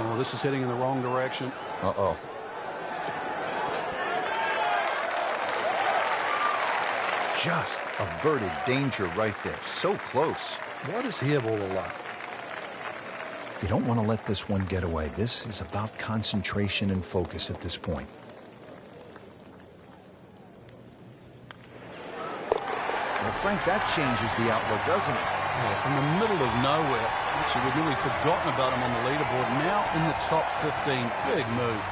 Oh, this is heading in the wrong direction. Uh-oh. Just averted danger right there. So close. What is he of all the luck? You don't want to let this one get away. This is about concentration and focus at this point. Well, Frank, that changes the outlook, doesn't it? Yeah, from the middle of nowhere. Actually, we'd nearly forgotten about him on the leaderboard. Now in the top 15. Big move.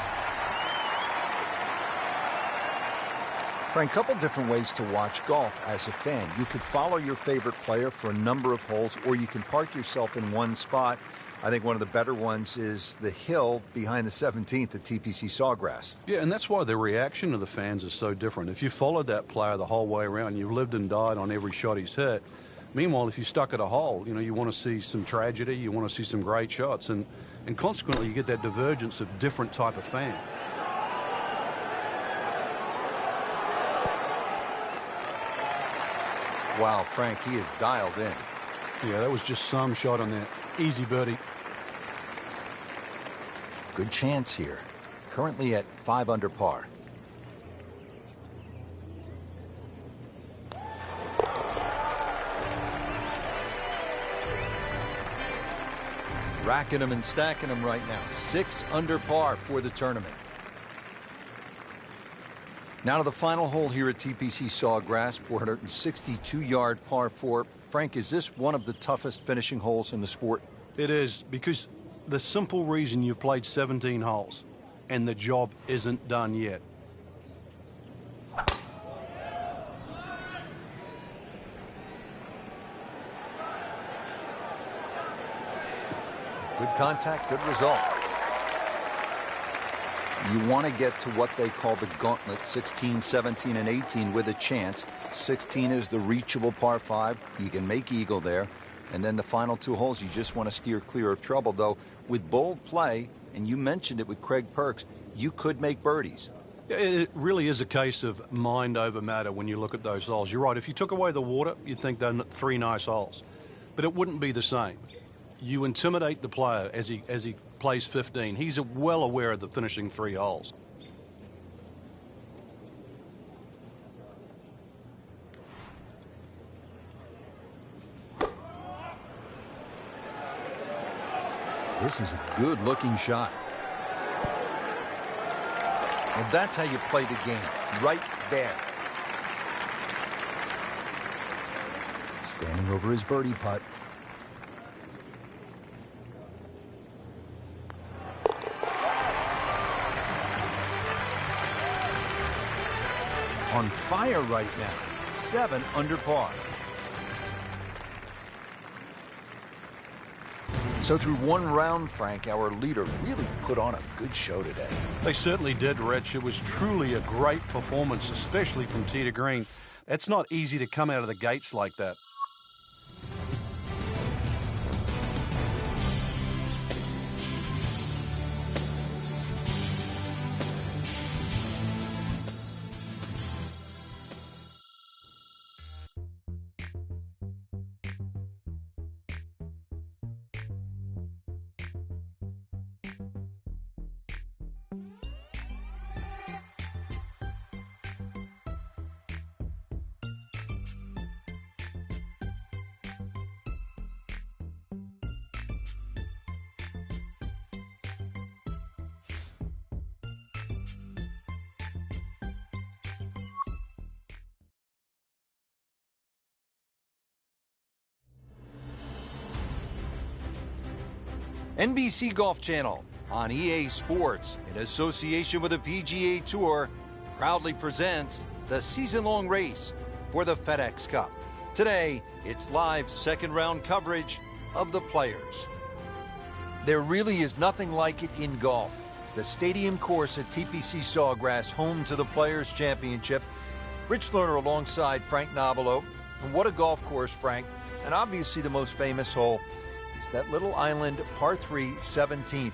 Frank, a couple different ways to watch golf as a fan. You could follow your favorite player for a number of holes, or you can park yourself in one spot. I think one of the better ones is the hill behind the 17th at TPC Sawgrass. Yeah, and that's why the reaction of the fans is so different. If you followed that player the whole way around, you've lived and died on every shot he's hit. Meanwhile, if you stuck at a hole, you want to see some tragedy, you want to see some great shots, and consequently you get that divergence of different type of fan. Wow, Frank, he is dialed in. Yeah, that was just some shot on that. Easy birdie. Good chance here. Currently at 5 under par. Racking them and stacking them right now. 6 under par for the tournament. Now to the final hole here at TPC Sawgrass, 462-yard par 4. Frank, is this one of the toughest finishing holes in the sport? It is, because the simple reason you've played 17 holes and the job isn't done yet. Good contact, good result. You want to get to what they call the gauntlet, 16, 17, and 18 with a chance. 16 is the reachable par 5. You can make eagle there. And then the final 2 holes, you just want to steer clear of trouble. Though, with bold play, and you mentioned it with Craig Perks, you could make birdies. It really is a case of mind over matter when you look at those holes. You're right. If you took away the water, you'd think they're 3 nice holes. But it wouldn't be the same. You intimidate the player as he plays 15. He's well aware of the finishing 3 holes. This is a good-looking shot. Well, that's how you play the game, right there. Standing over his birdie putt. On fire right now, 7 under par. So through one round, Frank, our leader really put on a good show today. They certainly did, Rich. It was truly a great performance, especially from tee to green. It's not easy to come out of the gates like that. NBC Golf Channel on EA Sports, in association with the PGA Tour, proudly presents the season-long race for the FedEx Cup. Today, it's live second-round coverage of the Players. There really is nothing like it in golf. The stadium course at TPC Sawgrass, home to the Players Championship. Rich Lerner alongside Frank Nobilo. And what a golf course, Frank. And obviously the most famous hole is that little island, par 3, 17th.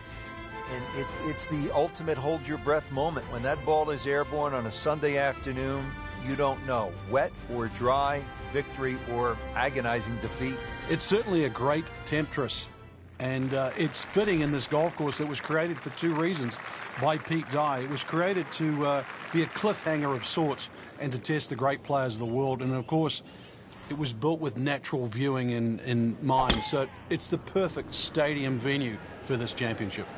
And it's the ultimate hold-your-breath moment. When that ball is airborne on a Sunday afternoon, you don't know. Wet or dry, victory or agonizing defeat. It's certainly a great temptress. And it's fitting in this golf course that was created for two reasons by Pete Dye. It was created to be a cliffhanger of sorts and to test the great players of the world. And, of course, it was built with natural viewing in mind. So it's the perfect stadium venue for this championship.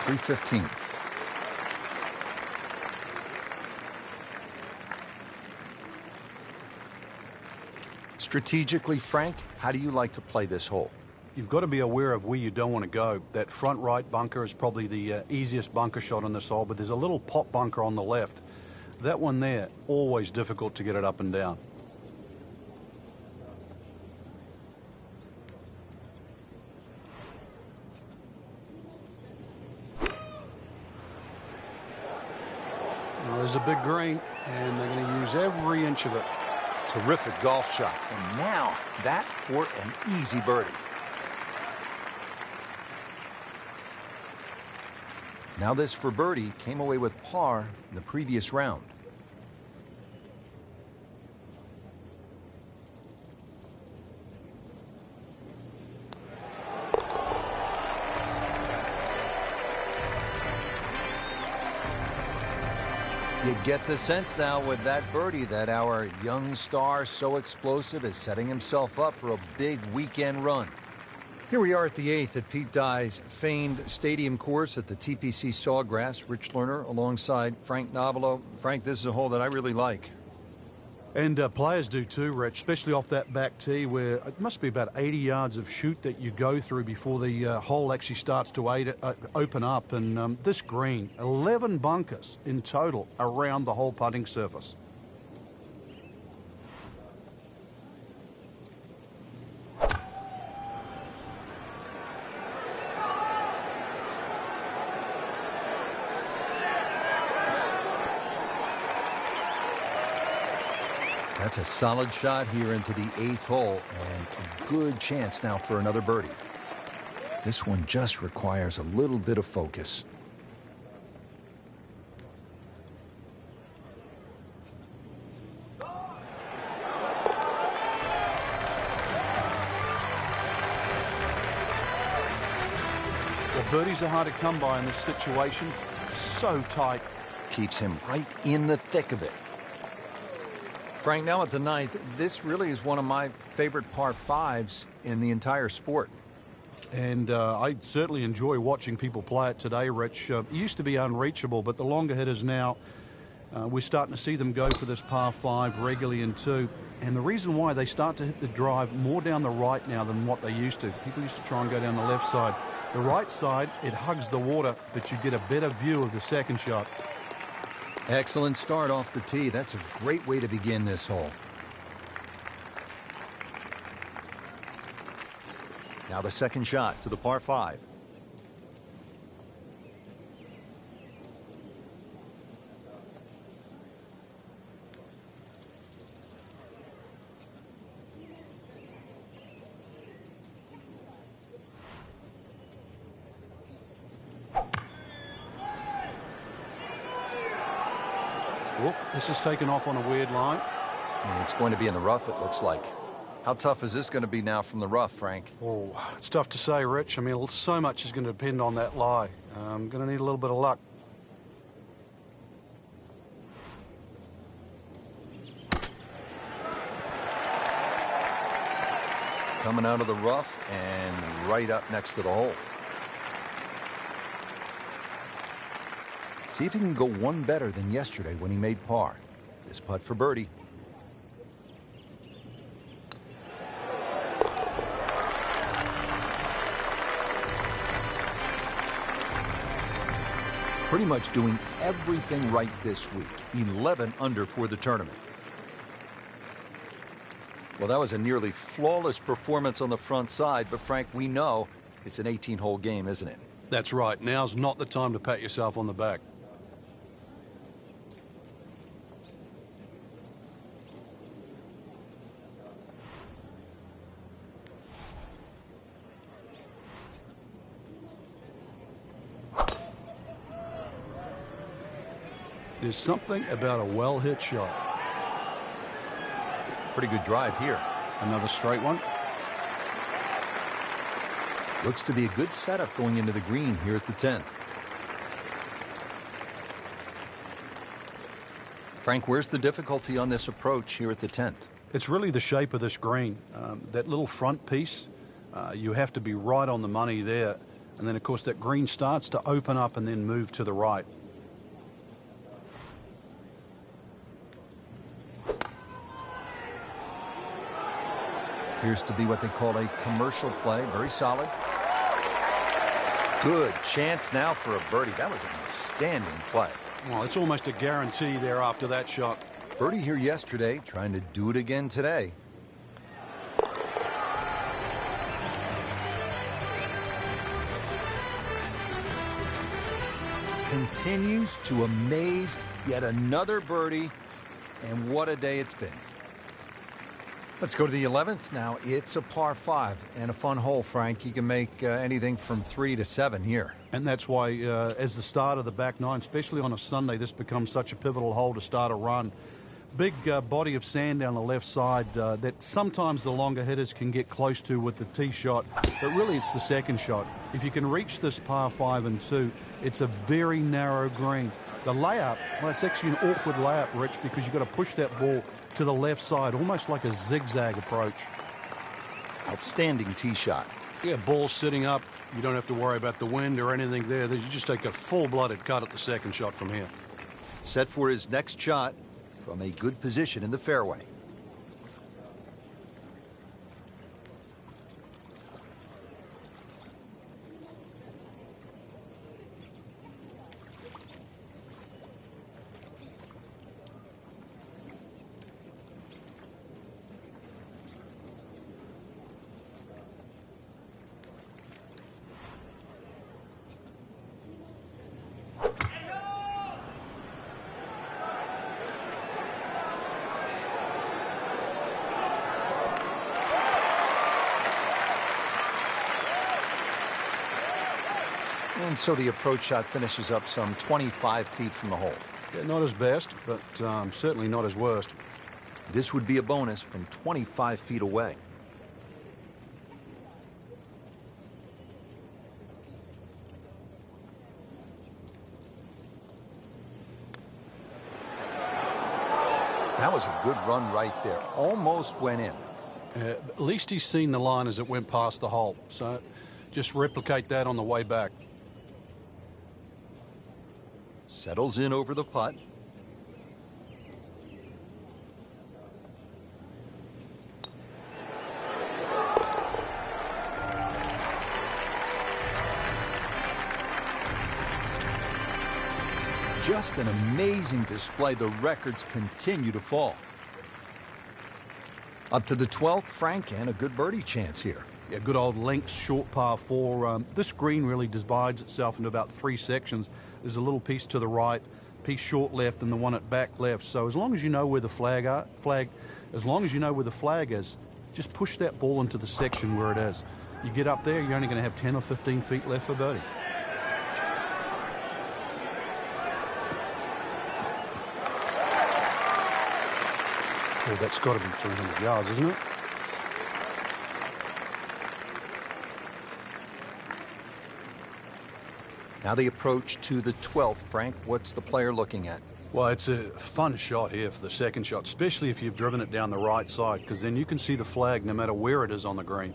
.315. Strategically, Frank, how do you like to play this hole? You've got to be aware of where you don't want to go. That front right bunker is probably the easiest bunker shot on this hole, but there's a little pop bunker on the left. That one there, always difficult to get it up and down. Well, there's a big green, and they're going to use every inch of it. Terrific golf shot. And now that for an easy birdie. Now this for birdie came away with par in the previous round. You get the sense now with that birdie that our young star, so explosive, is setting himself up for a big weekend run. Here we are at the 8th at Pete Dye's famed stadium course at the TPC Sawgrass. Rich Lerner alongside Frank Novelo. Frank, this is a hole that I really like. And players do too, Rich, especially off that back tee where it must be about 80 yards of shoot that you go through before the hole actually starts to open up. And this green, 11 bunkers in total around the whole putting surface. That's a solid shot here into the 8th hole, and a good chance now for another birdie. This one just requires a little bit of focus. Well, birdies are hard to come by in this situation. So tight. Keeps him right in the thick of it. Frank, now at the 9th, this really is one of my favorite par 5s in the entire sport. And I certainly enjoy watching people play it today, Rich. It used to be unreachable, but the longer hitters now, we're starting to see them go for this par 5 regularly in 2. And the reason why they start to hit the drive more down the right now than what they used to. People used to try and go down the left side. The right side, it hugs the water, but you get a better view of the second shot. Excellent start off the tee. That's a great way to begin this hole. Now the second shot to the par 5. Whoop, this is taken off on a weird line. And it's going to be in the rough, it looks like. How tough is this going to be now from the rough, Frank? Oh, it's tough to say, Rich. I mean, so much is going to depend on that lie. I'm going to need a little bit of luck. Coming out of the rough and right up next to the hole. See if he can go one better than yesterday when he made par. This putt for birdie. Pretty much doing everything right this week. 11 under for the tournament. Well, that was a nearly flawless performance on the front side, but Frank, we know it's an 18-hole game, isn't it? That's right. Now's not the time to pat yourself on the back. There's something about a well-hit shot. Pretty good drive here. Another straight one. Looks to be a good setup going into the green here at the 10th. Frank, where's the difficulty on this approach here at the 10th? It's really the shape of this green. That little front piece, you have to be right on the money there. And then, of course, that green starts to open up and then move to the right. Appears to be what they call a commercial play. Very solid. Good chance now for a birdie. That was an outstanding play. Well, it's almost a guarantee there after that shot. Birdie here yesterday, trying to do it again today. Continues to amaze. Yet another birdie, and what a day it's been. Let's go to the 11th. Now, it's a par 5 and a fun hole, Frank. You can make anything from 3 to 7 here. And that's why, as the start of the back nine, especially on a Sunday, this becomes such a pivotal hole to start a run. Big body of sand down the left side that sometimes the longer hitters can get close to with the tee shot, but really it's the second shot. If you can reach this par 5 and 2, it's a very narrow green. The layup, well, it's actually an awkward layup, Rich, because you've got to push that ball to the left side, almost like a zigzag approach. Outstanding tee shot. Yeah, ball sitting up. You don't have to worry about the wind or anything there. You just take a full-blooded cut at the second shot from here. Set for his next shot from a good position in the fairway. And so the approach shot finishes up some 25 feet from the hole. Yeah, not his best, but certainly not his worst. This would be a bonus from 25 feet away. That was a good run right there. Almost went in. At least he's seen the line as it went past the hole. So just replicate that on the way back. Settles in over the putt. Just an amazing display. The records continue to fall. Up to the 12th, Frank, and a good birdie chance here. Yeah, good old links, short par 4. This green really divides itself into about 3 sections. There's a little piece to the right, piece short left, and the one at back left. So as long as you know where the flag is, just push that ball into the section where it is. You get up there, you're only going to have 10 or 15 feet left for birdie. Oh, that's got to be 300 yards, isn't it? Now the approach to the 12th, Frank. What's the player looking at? Well, it's a fun shot here for the second shot, especially if you've driven it down the right side, because then you can see the flag no matter where it is on the green.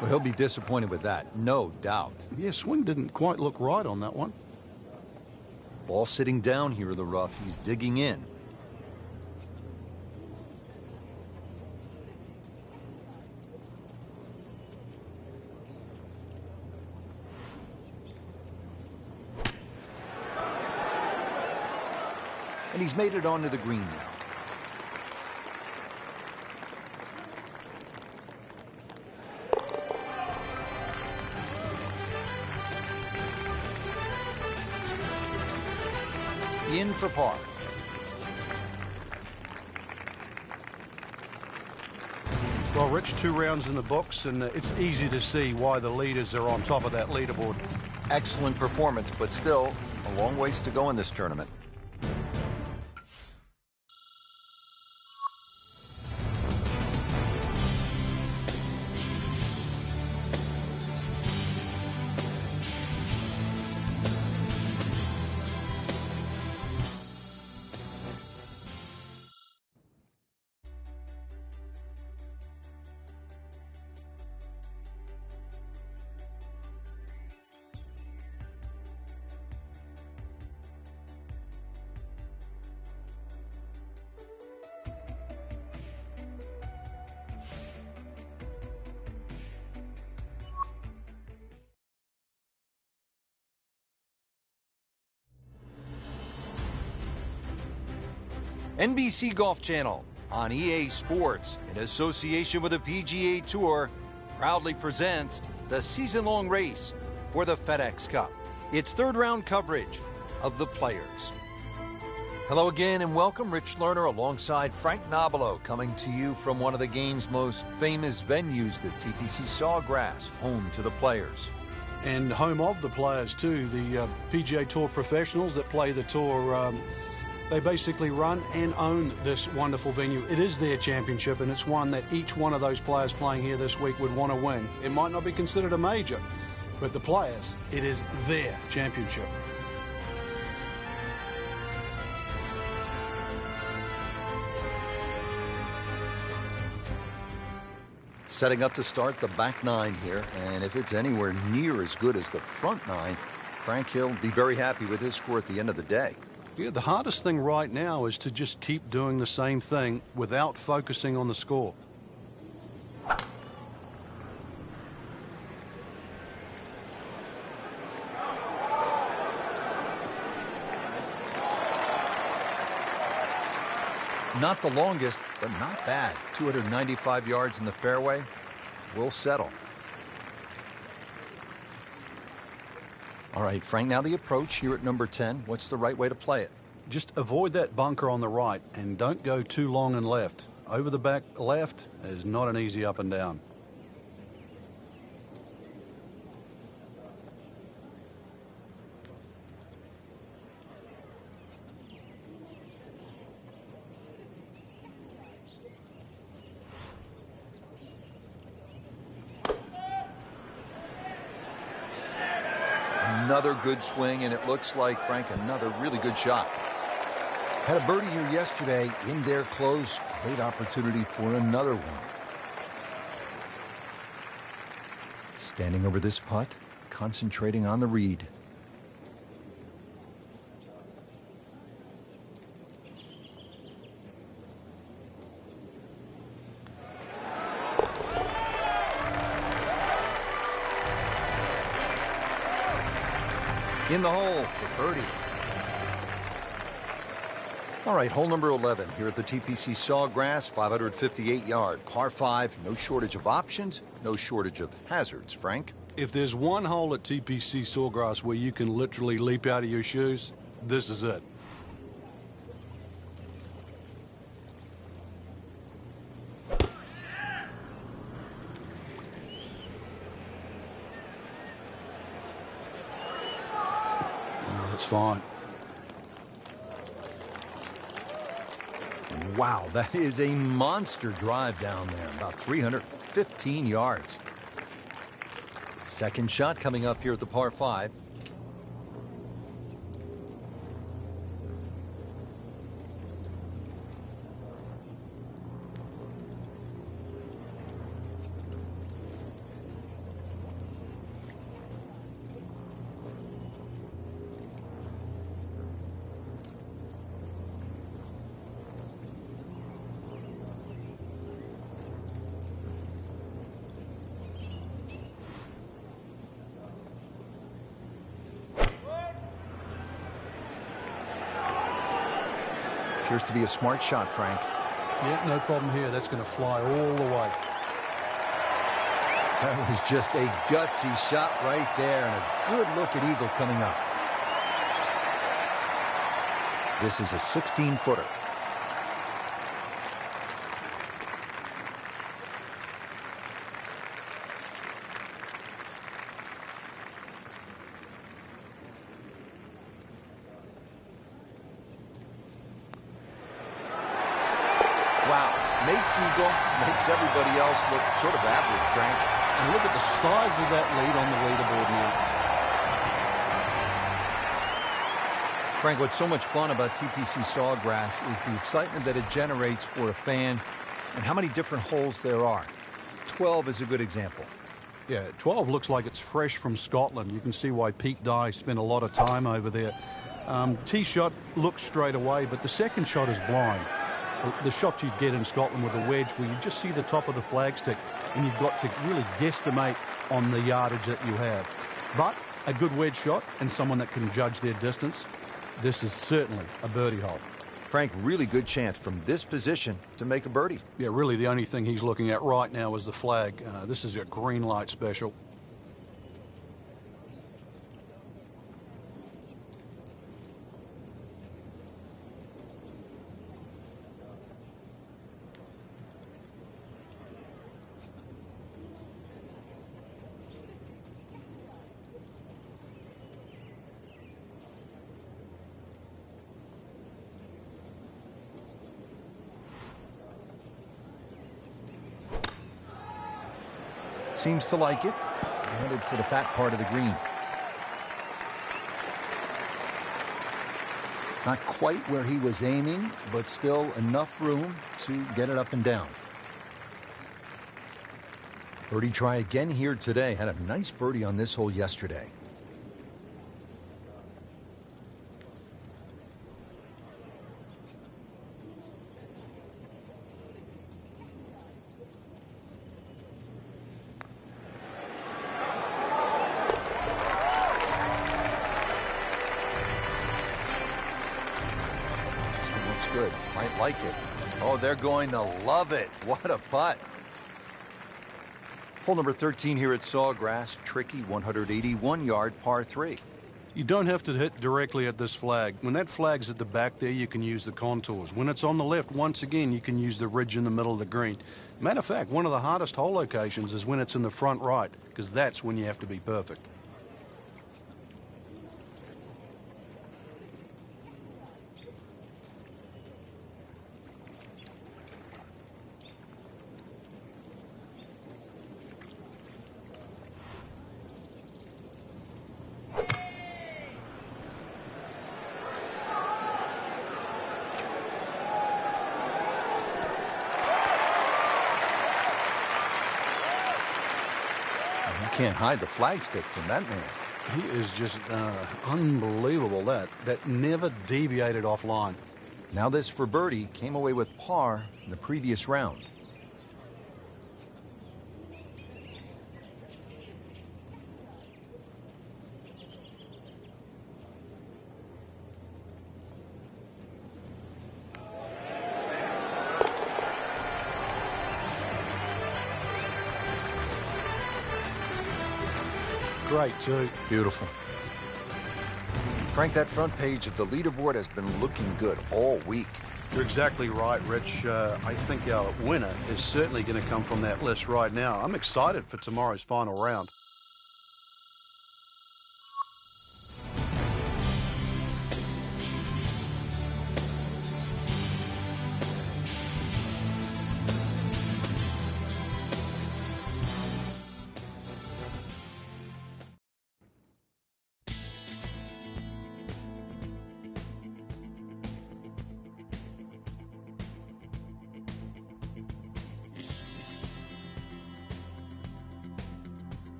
Well, he'll be disappointed with that, no doubt. Yeah, swing didn't quite look right on that one. Ball sitting down here in the rough. He's digging in. And he's made it onto the green now. in for par. Well, Rich, 2 rounds in the books, and it's easy to see why the leaders are on top of that leaderboard. Excellent performance, but still a long ways to go in this tournament. NBC Golf Channel on EA Sports, in association with the PGA Tour, proudly presents the season-long race for the FedEx Cup. It's third-round coverage of the Players. Hello again and welcome. Rich Lerner alongside Frank Nobilo, coming to you from one of the game's most famous venues, the TPC Sawgrass, home to the Players. And home of the Players, too. The PGA Tour professionals that play the tour, they basically run and own this wonderful venue. It is their championship, and it's one that each one of those players playing here this week would want to win. It might not be considered a major, but the Players, it is their championship. Setting up to start the back 9 here, and if it's anywhere near as good as the front 9, Frank Hill will be very happy with his score at the end of the day. Yeah, the hardest thing right now is to just keep doing the same thing without focusing on the score. Not the longest, but not bad. 295 yards in the fairway. We'll settle. All right, Frank, now the approach here at number 10. What's the right way to play it? Just avoid that bunker on the right and don't go too long and left. Over the back left is not an easy up and down. Another good swing, and it looks like, Frank, another really good shot. Had a birdie here yesterday, in there close. Great opportunity for another one. Standing over this putt, concentrating on the read. In the hole for birdie. All right, hole number 11 here at the TPC Sawgrass, 558 yard, par 5, no shortage of options, no shortage of hazards, Frank. If there's one hole at TPC Sawgrass where you can literally leap out of your shoes, this is it. That's fine. Wow, that is a monster drive down there, about 315 yards. Second shot coming up here at the par 5. Appears to be a smart shot, Frank. Yeah, no problem here. That's going to fly all the way. That was just a gutsy shot right there, and a good look at eagle coming up. This is a 16-footer. Wow, Nate Siegel makes everybody else look sort of average, Frank. And look at the size of that lead on the leaderboard now. Frank, what's so much fun about TPC Sawgrass is the excitement that it generates for a fan and how many different holes there are. 12 is a good example. Yeah, 12 looks like it's fresh from Scotland. You can see why Pete Dye spent a lot of time over there. Tee shot looks straight away, but the second shot is blind. The shot you get in Scotland with a wedge where you just see the top of the flagstick and you've got to really guesstimate on the yardage that you have. But a good wedge shot and someone that can judge their distance, this is certainly a birdie hole. Frank, really good chance from this position to make a birdie. Yeah, really the only thing he's looking at right now is the flag. This is a green light special. Seems to like it. Headed for the fat part of the green. Not quite where he was aiming, but still enough room to get it up and down. Birdie try again here today. Had a nice birdie on this hole yesterday. Good. Might like it. Oh, they're going to love it. What a putt. Hole number 13 here at Sawgrass. Tricky 181-yard par 3. You don't have to hit directly at this flag. When that flag's at the back there, you can use the contours. When it's on the left, once again, you can use the ridge in the middle of the green. Matter of fact, one of the hardest hole locations is when it's in the front right, because that's when you have to be perfect. Can't hide the flagstick from that man. He is just unbelievable. That never deviated offline. Now this for birdie came away with par in the previous round. Great, too. Beautiful. Frank, that front page of the leaderboard has been looking good all week. You're exactly right, Rich. I think our winner is certainly going to come from that list right now. I'm excited for tomorrow's final round.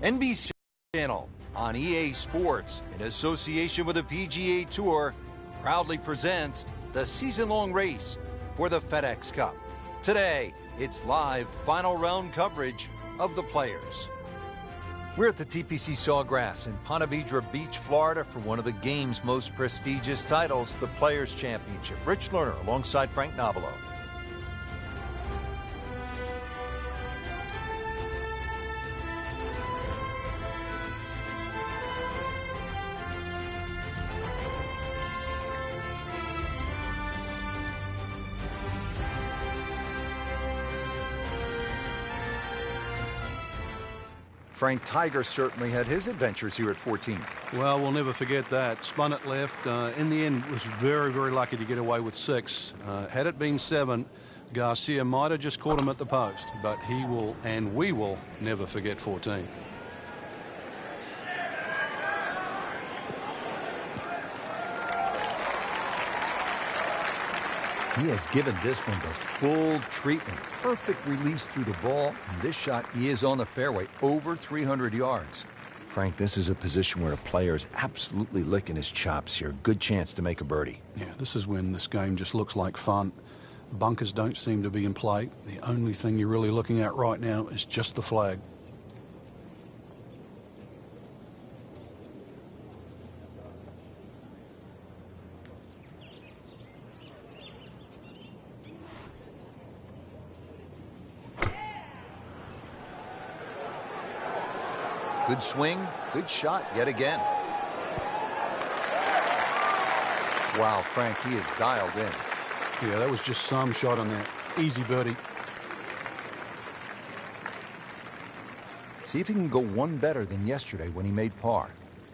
NBC channel on EA Sports, in association with the PGA Tour, proudly presents the season-long race for the FedEx Cup. Today, it's live final round coverage of the players. We're at the TPC Sawgrass in Ponte Vedra Beach, Florida for one of the game's most prestigious titles, the Players' Championship. Rich Lerner alongside Frank Nobilo. Frank, Tiger certainly had his adventures here at 14. Well, we'll never forget that. Spun it left. In the end, was very, very lucky to get away with 6. Had it been 7, Garcia might have just caught him at the post, but he will, and we will, never forget 14. He has given this one the full treatment. Perfect release through the ball. And this shot, he is on the fairway, over 300 yards. Frank, this is a position where a player is absolutely licking his chops here. Good chance to make a birdie. Yeah, this is when this game just looks like fun. Bunkers don't seem to be in play. The only thing you're really looking at right now is just the flag. Good swing, good shot yet again. Wow, Frank, he is dialed in. Yeah, that was just some shot on that. Easy birdie. See if he can go one better than yesterday when he made par.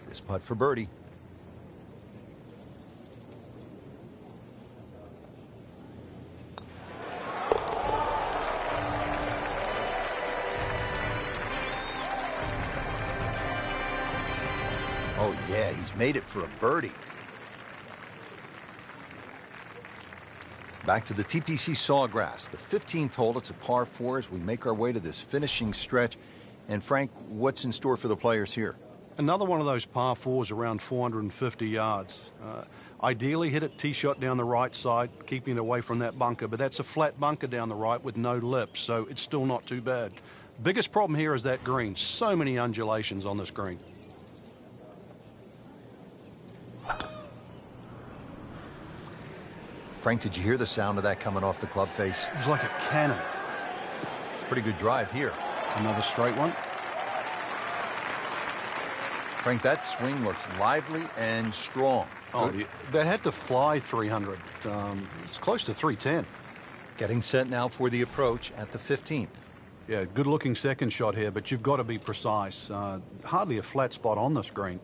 This putt for birdie. Oh, yeah, he's made it for a birdie. Back to the TPC Sawgrass, the 15th hole. It's a par 4 as we make our way to this finishing stretch. And, Frank, what's in store for the players here? Another one of those par 4s around 450 yards. Ideally, hit it tee shot down the right side, keeping it away from that bunker. But that's a flat bunker down the right with no lip, so it's still not too bad. Biggest problem here is that green. So many undulations on this green. Frank, did you hear the sound of that coming off the club face? It was like a cannon. Pretty good drive here. Another straight one. Frank, that swing looks lively and strong. Oh, that had to fly 300. It's close to 310. Getting set now for the approach at the 15th. Yeah, good-looking second shot here, but you've got to be precise. Hardly a flat spot on this green.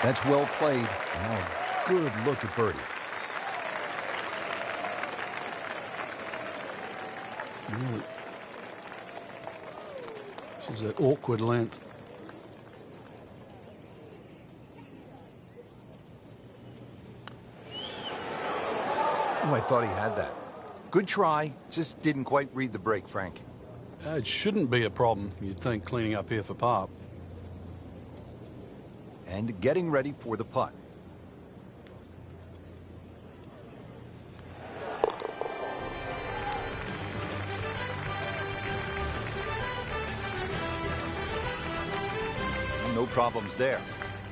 That's well played. Now a good look at birdie. Really. This is that awkward length. Oh, I thought he had that. Good try. Just didn't quite read the break, Frank. It shouldn't be a problem, you'd think, cleaning up here for par. And getting ready for the putt. No problems there.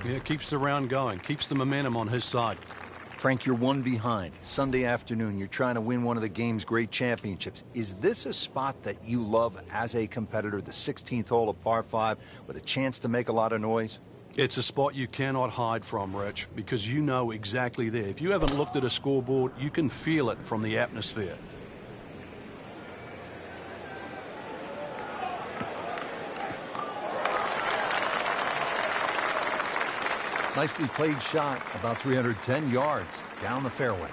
Yeah, keeps the round going, keeps the momentum on his side. Frank, you're one behind. Sunday afternoon, you're trying to win one of the game's great championships. Is this a spot that you love as a competitor, the 16th hole of par 5, with a chance to make a lot of noise? It's a spot you cannot hide from, Rich, because you know exactly there. If you haven't looked at a scoreboard, you can feel it from the atmosphere. Nicely played shot, about 310 yards down the fairway.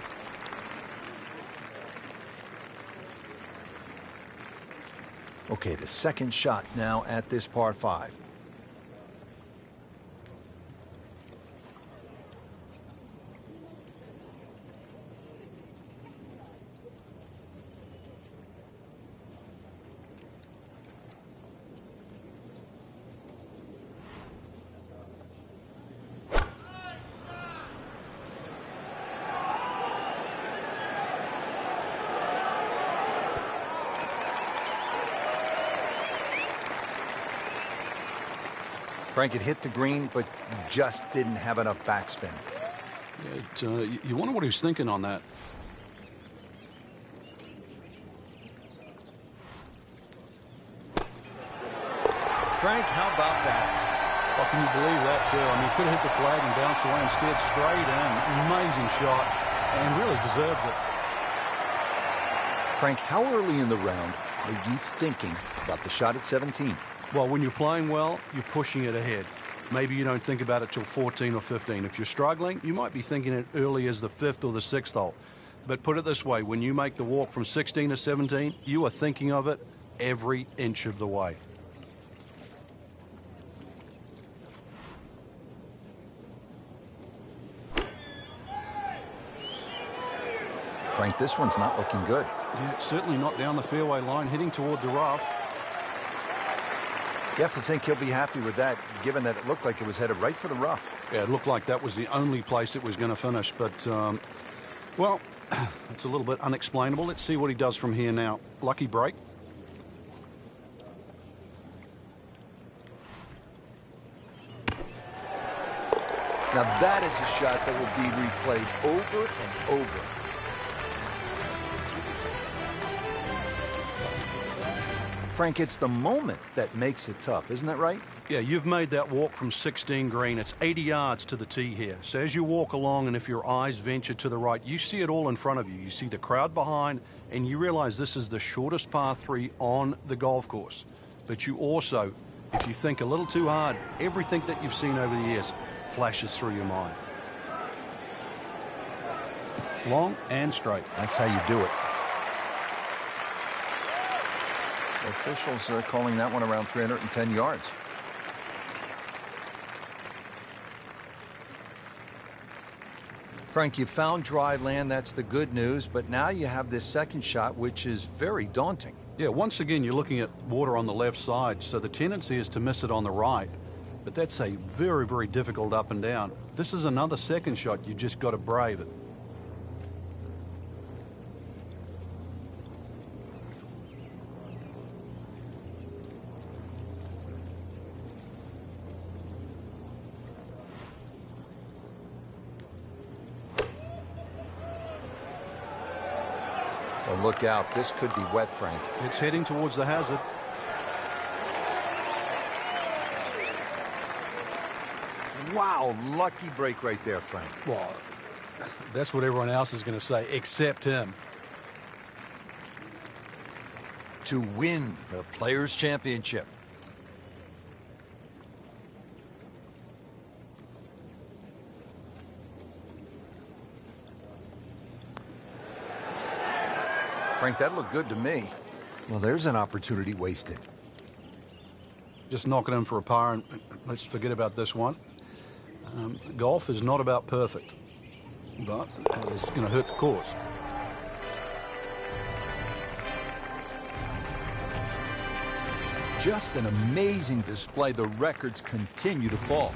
Okay, the second shot now at this par 5. Frank, it hit the green, but just didn't have enough backspin. You wonder what he was thinking on that. Frank, how about that? Well, can you believe that, too? I mean, could have hit the flag and bounced away instead. Straight in. Amazing shot. And really deserves it. Frank, how early in the round are you thinking about the shot at 17? Well, when you're playing well, you're pushing it ahead. Maybe you don't think about it till 14 or 15. If you're struggling, you might be thinking it early as the 5th or the 6th hole. But put it this way, when you make the walk from 16 to 17, you are thinking of it every inch of the way. Frank, this one's not looking good. Yeah, it's certainly not down the fairway line, heading toward the rough. You have to think he'll be happy with that, given that it looked like it was headed right for the rough. Yeah, it looked like that was the only place it was going to finish. But, well, it's a little bit unexplainable. Let's see what he does from here now. Lucky break. Now that is a shot that will be replayed over and over. Frank, it's the moment that makes it tough, isn't that right? Yeah, you've made that walk from 16 green. It's 80 yards to the tee here. So as you walk along, and if your eyes venture to the right, you see it all in front of you. You see the crowd behind, and you realize this is the shortest par 3 on the golf course. But you also, if you think a little too hard, everything that you've seen over the years flashes through your mind. Long and straight. That's how you do it. The officials are calling that one around 310 yards. Frank, you found dry land. That's the good news. But now you have this second shot, which is very daunting. Yeah, once again, you're looking at water on the left side, so the tendency is to miss it on the right. But that's a very, very difficult up and down. This is another second shot. You just got to brave it. Well, look out. This could be wet, Frank. It's heading towards the hazard. Wow, lucky break right there, Frank. Well, that's what everyone else is going to say, except him. To win the Players' Championship. Frank, that looked good to me. Well, there's an opportunity wasted. Just knock it in for a par, and let's forget about this one. Golf is not about perfect, but it's going to hurt the cause. Just an amazing display. The records continue to fall.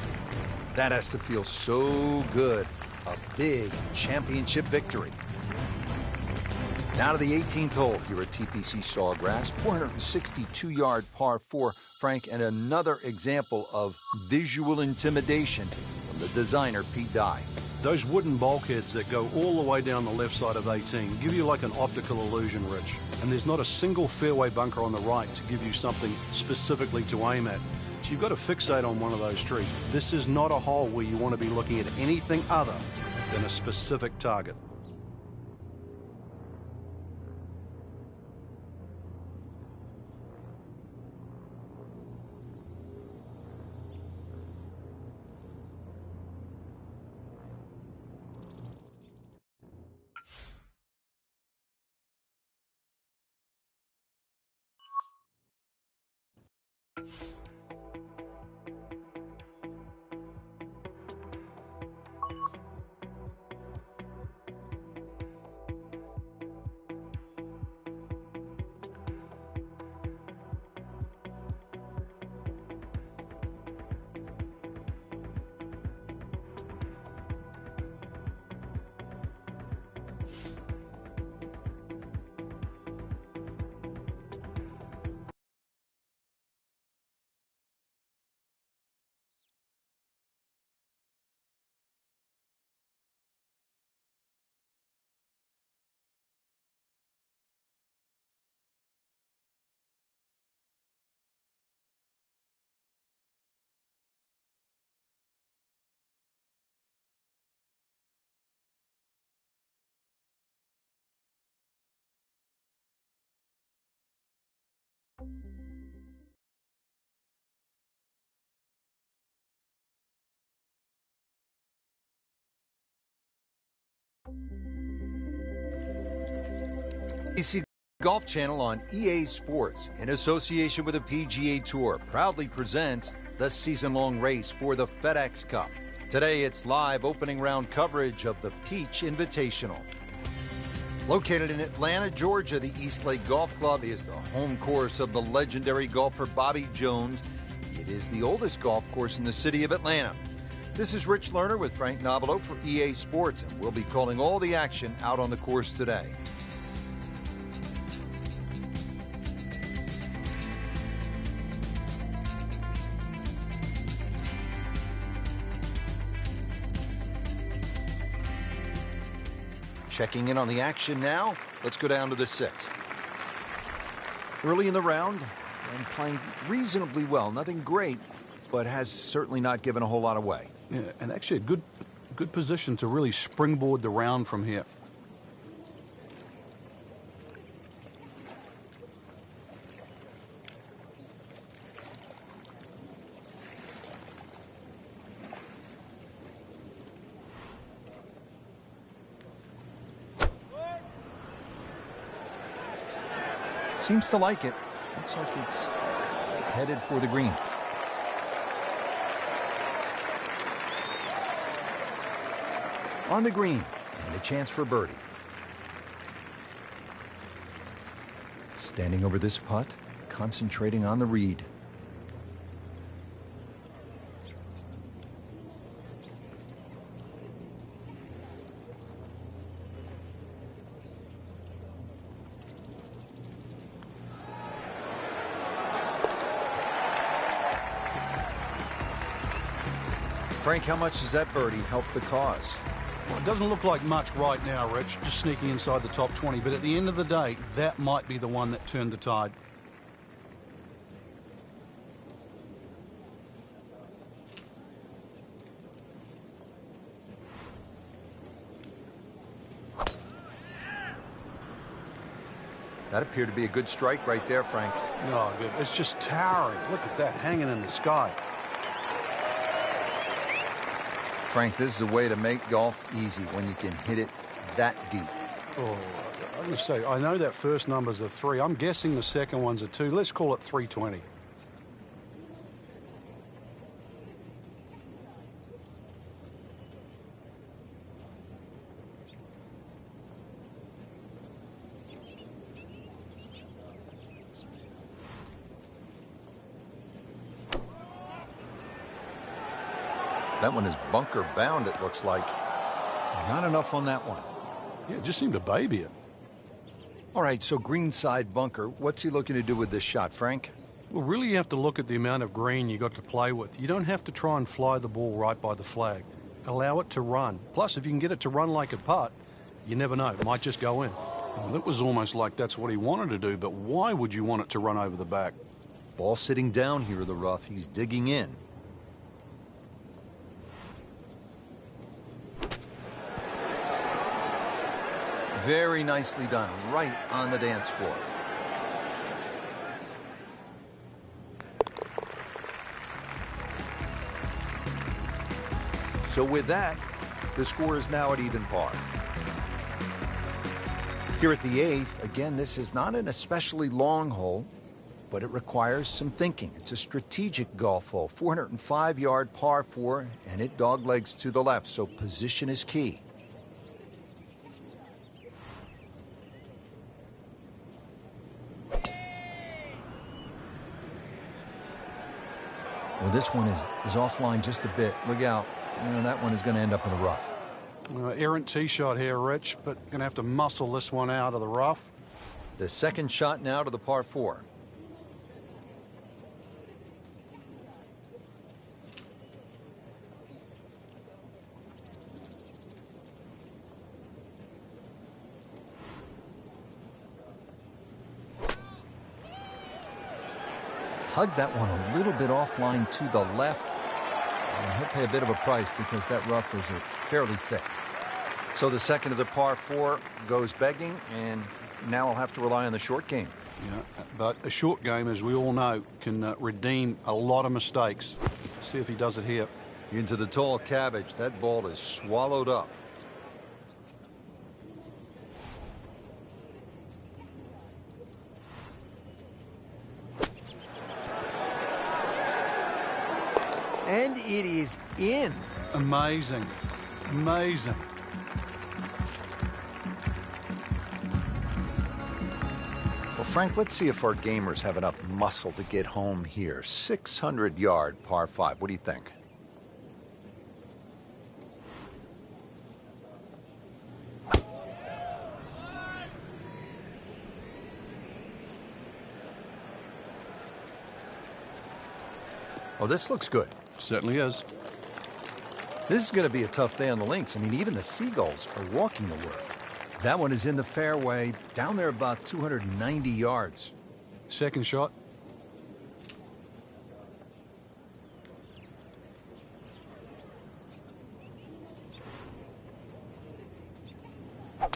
That has to feel so good. A big championship victory. Now to the 18th hole here at TPC Sawgrass. 462-yard par 4, Frank, and another example of visual intimidation from the designer, Pete Dye. Those wooden bulkheads that go all the way down the left side of 18 give you like an optical illusion, Rich. And there's not a single fairway bunker on the right to give you something specifically to aim at. So you've got to fixate on one of those trees. This is not a hole where you want to be looking at anything other than a specific target. PC Golf Channel on EA Sports, in association with the PGA Tour, proudly presents the season-long race for the FedEx Cup. Today, it's live opening round coverage of the Peach Invitational. Located in Atlanta, Georgia, the East Lake Golf Club is the home course of the legendary golfer Bobby Jones. It is the oldest golf course in the city of Atlanta. This is Rich Lerner with Frank Nobilo for EA Sports, and we'll be calling all the action out on the course today. Checking in on the action now, let's go down to the 6th. Early in the round, and playing reasonably well. Nothing great, but has certainly not given a whole lot away. Yeah, and actually a good position to really springboard the round from here. Seems to like it. Looks like it's headed for the green. On the green, and a chance for birdie. Standing over this putt, concentrating on the read. Frank, how much does that birdie help the cause? Well, it doesn't look like much right now, Rich, just sneaking inside the top 20. But at the end of the day, that might be the one that turned the tide. That appeared to be a good strike right there, Frank. No, good. It's just towering. Look at that hanging in the sky. Frank, this is a way to make golf easy when you can hit it that deep. Oh, I'm going to say, I know that first number's a 3. I'm guessing the second one's a 2. Let's call it 320. That one is bunker bound, it looks like. Not enough on that one. Yeah, it just seemed to baby it. All right, so greenside bunker. What's he looking to do with this shot, Frank? Well, really you have to look at the amount of green you got to play with. You don't have to try and fly the ball right by the flag. Allow it to run. Plus, if you can get it to run like a putt, you never know. It might just go in. Well, it was almost like that's what he wanted to do, but why would you want it to run over the back? Ball sitting down here in the rough. He's digging in. Very nicely done, right on the dance floor. So with that, the score is now at even par. Here at the 8th, again, this is not an especially long hole, but it requires some thinking. It's a strategic golf hole, 405-yard par 4, and it doglegs to the left, so position is key. Well, this one is offline just a bit. Look out. That one is going to end up in the rough. Errant tee shot here, Rich, but going to have to muscle this one out of the rough. The second shot now to the par 4. Tug that one a little bit offline to the left. And he'll pay a bit of a price because that rough is fairly thick. So the second of the par 4 goes begging, and now I'll have to rely on the short game. Yeah, but a short game, as we all know, can redeem a lot of mistakes. See if he does it here. Into the tall cabbage. That ball is swallowed up. And it is in. Amazing. Amazing. Well, Frank, let's see if our gamers have enough muscle to get home here. 600-yard par 5. What do you think? Oh, this looks good. Certainly is. This is going to be a tough day on the links. I mean, even the seagulls are walking to work. That one is in the fairway, down there about 290 yards. Second shot. You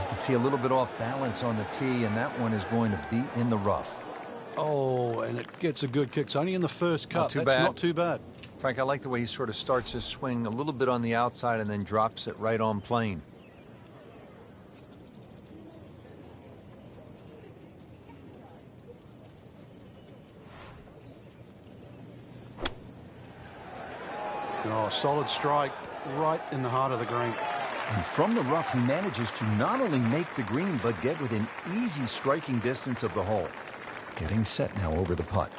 can see a little bit off balance on the tee, and that one is going to be in the rough. Oh, and it gets a good kick. It's only in the first cut. That's not too bad. Frank, I like the way he sort of starts his swing a little bit on the outside and then drops it right on plane. Oh, solid strike right in the heart of the green. And from the rough, he manages to not only make the green, but get within easy striking distance of the hole. Getting set now over the putt.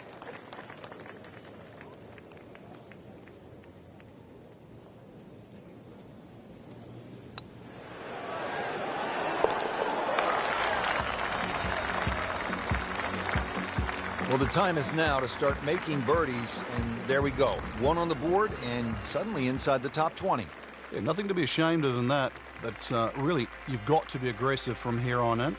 Well, the time is now to start making birdies, and there we go. One on the board, and suddenly inside the top 20. Yeah, nothing to be ashamed of in that, but really, you've got to be aggressive from here on in.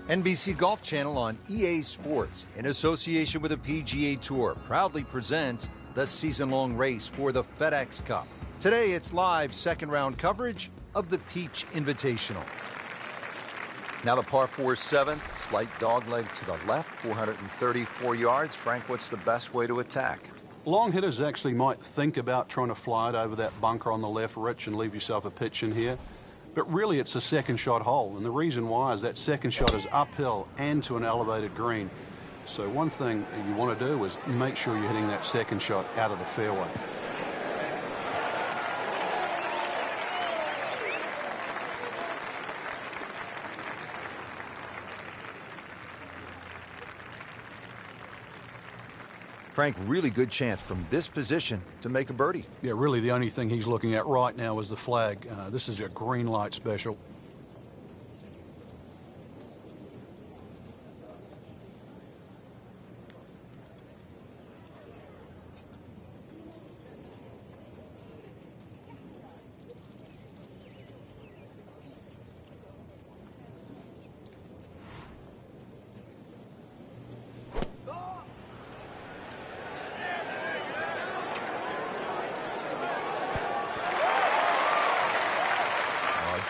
NBC Golf Channel on EA Sports, in association with the PGA Tour, proudly presents the season-long race for the FedEx Cup. Today, it's live second-round coverage of the Peach Invitational. Now the par 4 7th, slight dogleg to the left, 434 yards. Frank, what's the best way to attack? Long hitters actually might think about trying to fly it over that bunker on the left, Rich, and leave yourself a pitch in here. But really, it's a second shot hole, and the reason why is that second shot is uphill and to an elevated green. So one thing you want to do is make sure you're hitting that second shot out of the fairway. Frank, really good chance from this position to make a birdie. Yeah, really the only thing he's looking at right now is the flag. This is a green light special.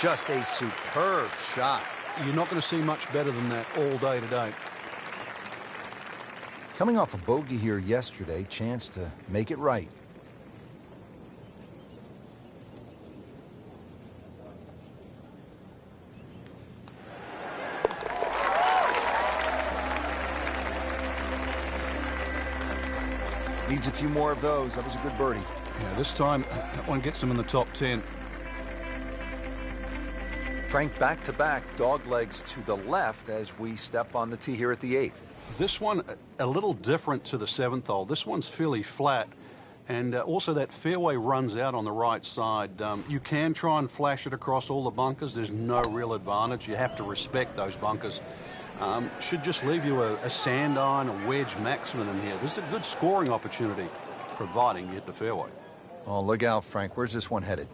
Just a superb shot. You're not going to see much better than that all day today. Coming off a bogey here yesterday, chance to make it right. Needs a few more of those. That was a good birdie. Yeah, this time that one gets him in the top 10. Frank, back-to-back dog legs to the left as we step on the tee here at the 8th. This one a little different to the 7th hole. This one's fairly flat, And also that fairway runs out on the right side. You can try and flash it across all the bunkers. There's no real advantage. You have to respect those bunkers. Should just leave you a sand iron, a wedge maximum in here. This is a good scoring opportunity, providing you hit the fairway. Oh, look out, Frank. Where's this one headed?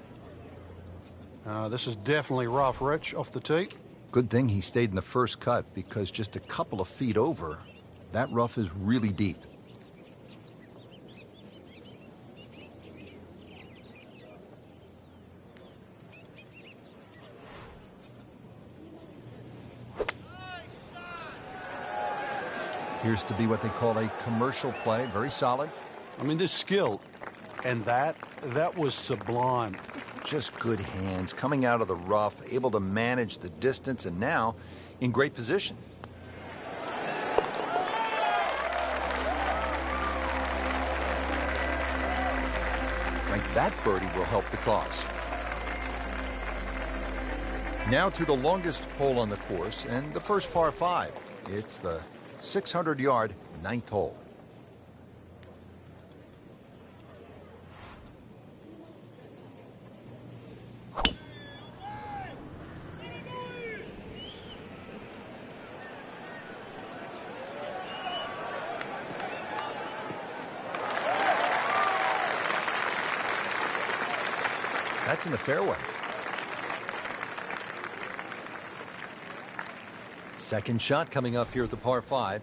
This is definitely rough, Rich, off the tee. Good thing he stayed in the first cut, because just a couple of feet over, that rough is really deep. Appears to be what they call a commercial play. Very solid. I mean, this skill, and that was sublime. Just good hands, coming out of the rough, able to manage the distance, and now in great position. Frank, that birdie will help the cause. Now to the longest hole on the course, and the first par 5. It's the 600-yard 9th hole. That's in the fairway. Second shot coming up here at the par 5.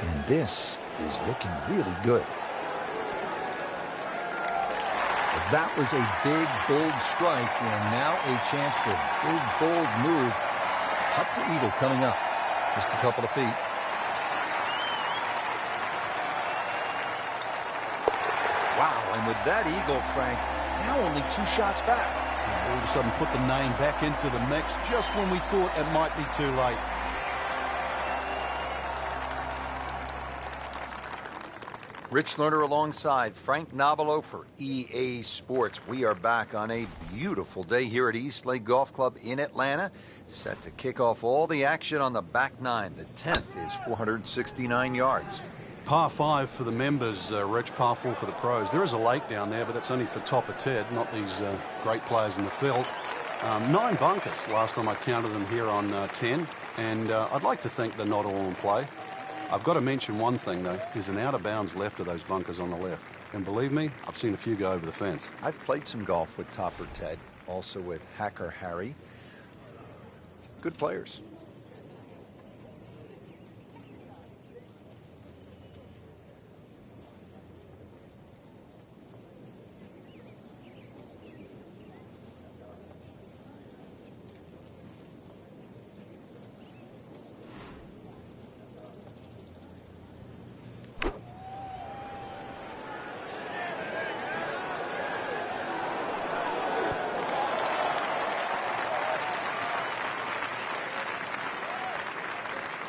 And this is looking really good. That was a big, bold strike, and now a chance for a big, bold move. Putt for eagle coming up. Just a couple of feet. Wow, and with that eagle, Frank, now only 2 shots back. All of a sudden put the name back into the mix just when we thought it might be too late. Rich Lerner alongside Frank Nobilo for EA Sports. We are back on a beautiful day here at East Lake Golf Club in Atlanta. Set to kick off all the action on the back 9. The 10th is 469 yards. Par 5 for the members, Rich, par 4 for the pros. There is a lake down there, but that's only for top of Ted, not these great players in the field. 9 bunkers last time I counted them here on 10, and I'd like to think they're not all in play. I've got to mention one thing, though. There's an out-of-bounds left of those bunkers on the left. And believe me, I've seen a few go over the fence. I've played some golf with Topper Ted, also with Hacker Harry. Good players.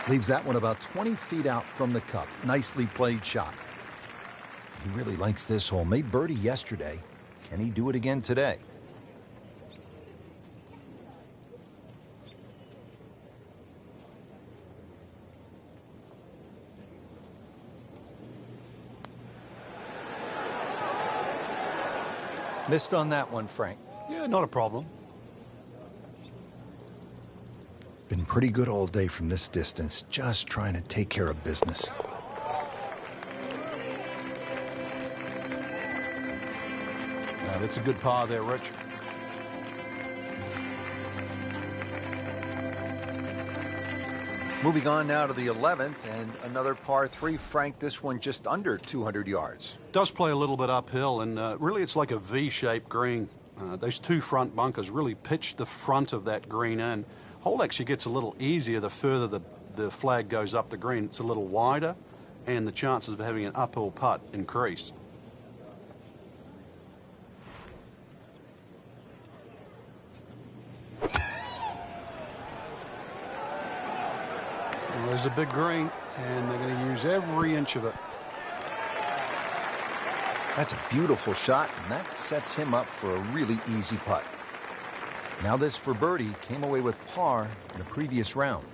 Leaves that one about 20 feet out from the cup. Nicely played shot. He really likes this hole. Made birdie yesterday. Can he do it again today? Missed on that one, Frank. Yeah, not a problem. Been pretty good all day from this distance, just trying to take care of business. That's a good par there, Rich. Moving on now to the 11th and another par 3. Frank, this one just under 200 yards. Does play a little bit uphill, and really it's like a V-shaped green. Those 2 front bunkers really pitch the front of that green in. Hole actually gets a little easier the further the flag goes up the green. It's a little wider, and the chances of having an uphill putt increase. Well, there's a big green, and they're going to use every inch of it. That's a beautiful shot, and that sets him up for a really easy putt. Now this for birdie came away with par in the previous round.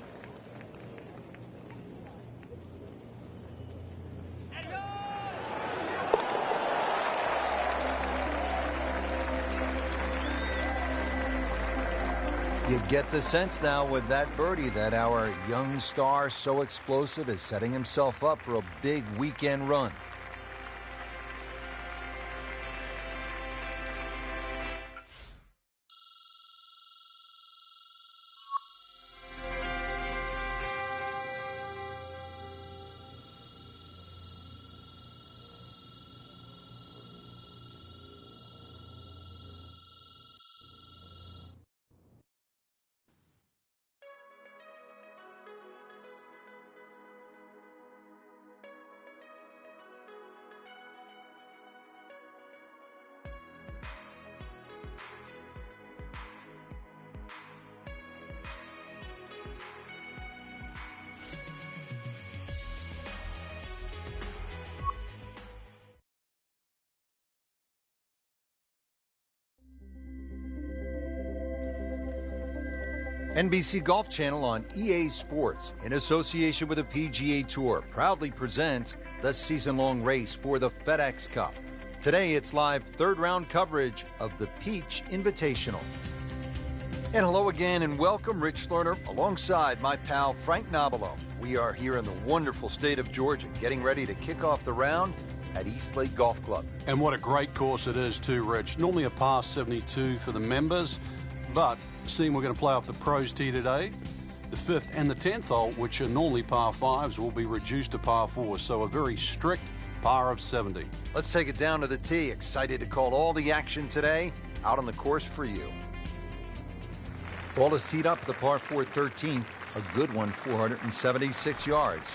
You get the sense now with that birdie that our young star, so explosive, is setting himself up for a big weekend run. NBC Golf Channel on EA Sports, in association with the PGA Tour, proudly presents the season-long race for the FedEx Cup. Today, it's live third-round coverage of the Peach Invitational. And hello again, and welcome, Rich Lerner, alongside my pal Frank Nobilo. We are here in the wonderful state of Georgia, getting ready to kick off the round at East Lake Golf Club. And what a great course it is too, Rich. Normally a par 72 for the members, but seeing we're going to play off the pros tee today, the 5th and the 10th hole, which are normally par 5s, will be reduced to par 4s, so a very strict par of 70. Let's take it down to the tee. Excited to call all the action today out on the course for you. Ball is teed up at the par 4 13th, a good one, 476 yards.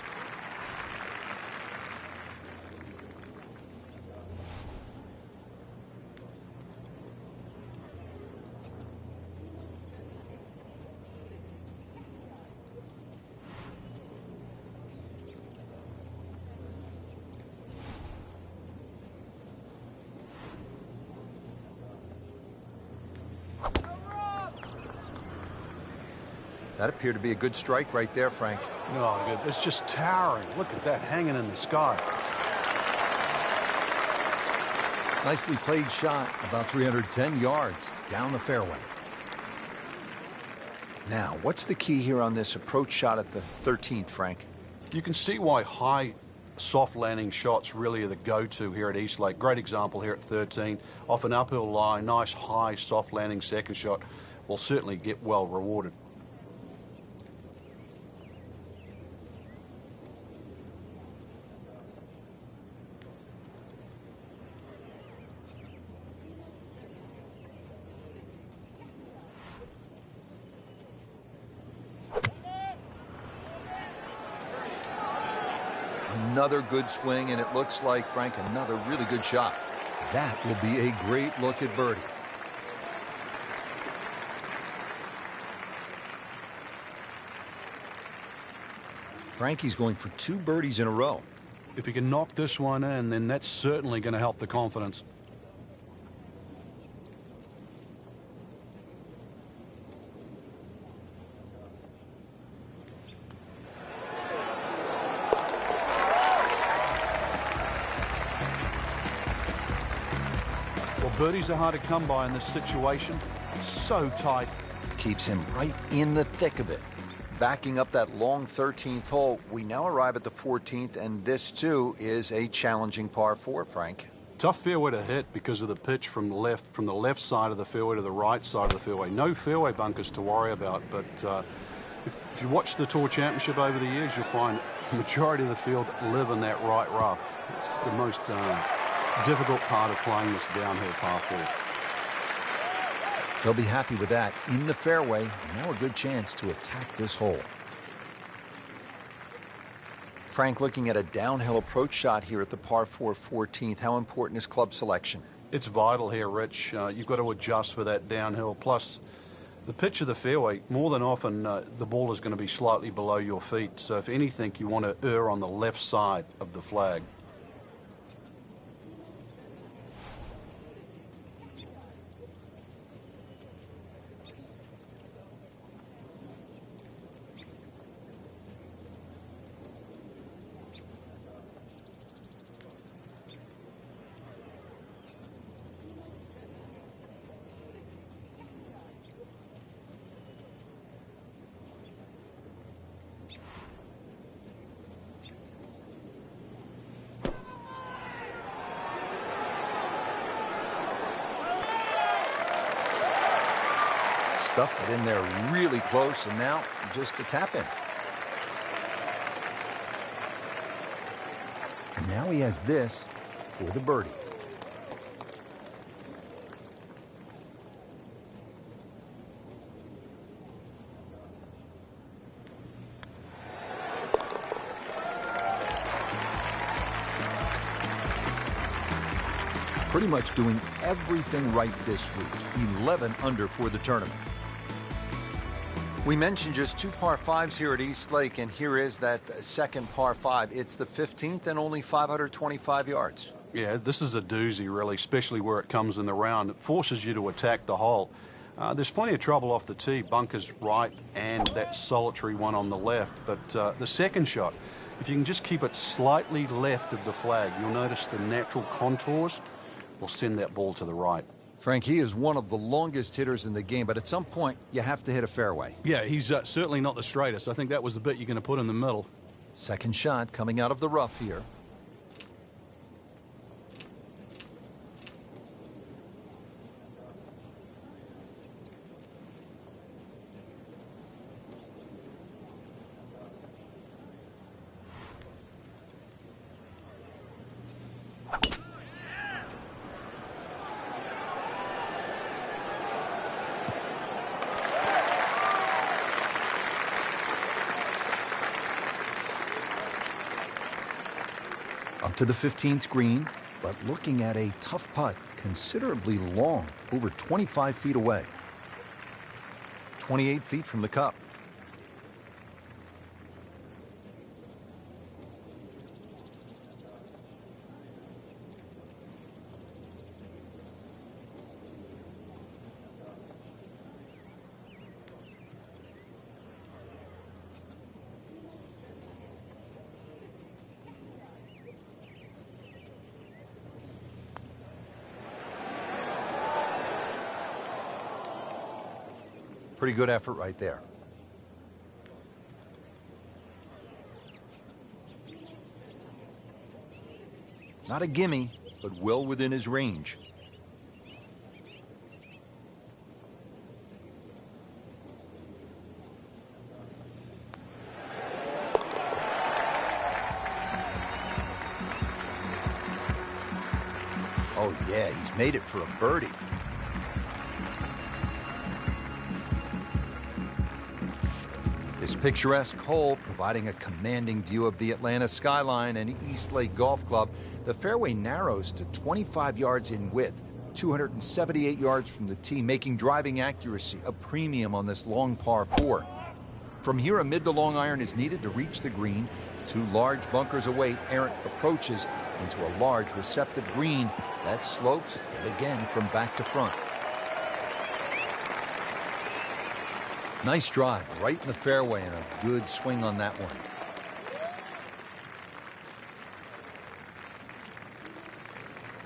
That appeared to be a good strike right there, Frank. Oh, good. It's just towering. Look at that hanging in the sky. Nicely played shot, about 310 yards down the fairway. Now, what's the key here on this approach shot at the 13th, Frank? You can see why high soft landing shots really are the go-to here at East Lake. Great example here at 13. Off an uphill lie, nice high soft landing second shot will certainly get well rewarded. Another good swing, and it looks like, Frank, another really good shot. That will be a great look at birdie. Frankie's going for 2 birdies in a row. If he can knock this one in, then that's certainly going to help the confidence. Well, birdies are hard to come by in this situation. So tight. Keeps him right in the thick of it. Backing up that long 13th hole, we now arrive at the 14th, and this too is a challenging par 4, Frank. Tough fairway to hit because of the pitch from the left side of the fairway to the right side of the fairway. No fairway bunkers to worry about, but if you watch the Tour Championship over the years, you'll find the majority of the field live in that right rough. It's the most difficult part of playing this downhill par 4. They'll be happy with that. In the fairway, now a good chance to attack this hole. Frank, looking at a downhill approach shot here at the par 4 14th, how important is club selection? It's vital here, Rich. You've got to adjust for that downhill. Plus, The pitch of the fairway, more than often, the ball is going to be slightly below your feet. So if anything, you want to err on the left side of the flag. Stuffed it in there really close, and now just a tap in. And now he has this for the birdie. Pretty much doing everything right this week. 11 under for the tournament. We mentioned just 2 par 5s here at East Lake, and here is that second par 5. It's the 15th and only 525 yards. Yeah, this is a doozy, really, especially where it comes in the round. It forces you to attack the hole. There's plenty of trouble off the tee, bunkers right and that solitary one on the left. But the second shot, if you can just keep it slightly left of the flag, you'll notice the natural contours will send that ball to the right. Frank, he is one of the longest hitters in the game, but at some point, you have to hit a fairway. Yeah, he's certainly not the straightest. I think that was the bit you're going to put in the middle. Second shot coming out of the rough here. Up to the 15th green, but looking at a tough putt, considerably long, over 25 feet away. 28 feet from the cup. Pretty good effort right there. Not a gimme, but well within his range. Oh yeah, he's made it for a birdie. This picturesque hole providing a commanding view of the Atlanta skyline and East Lake Golf Club. The fairway narrows to 25 yards in width, 278 yards from the tee, making driving accuracy a premium on this long par 4. From here, a mid to long iron is needed to reach the green. 2 large bunkers await errant approaches into a large receptive green that slopes yet again from back to front. Nice drive right in the fairway and a good swing on that one.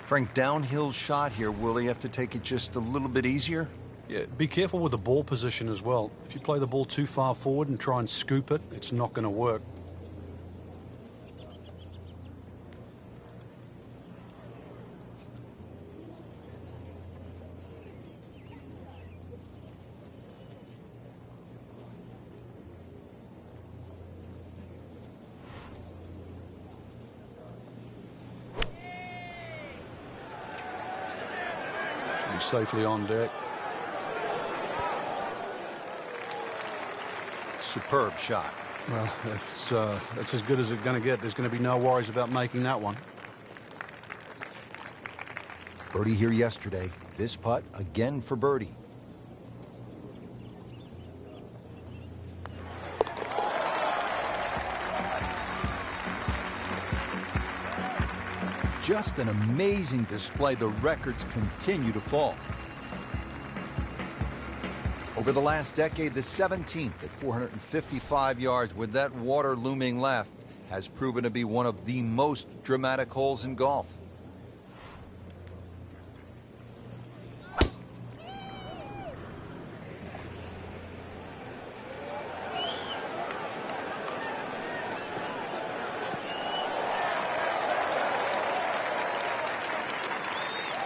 Frank, downhill shot here. Will he have to take it just a little bit easier? Yeah, be careful with the ball position as well. If you play the ball too far forward and try and scoop it, it's not going to work. Safely on deck. Superb shot. Well, that's as good as it's going to get. There's going to be no worries about making that one. Birdie here yesterday. This putt again for birdie. just an amazing display. The records continue to fall. Over the last decade, the 17th at 455 yards with that water looming left has proven to be one of the most dramatic holes in golf.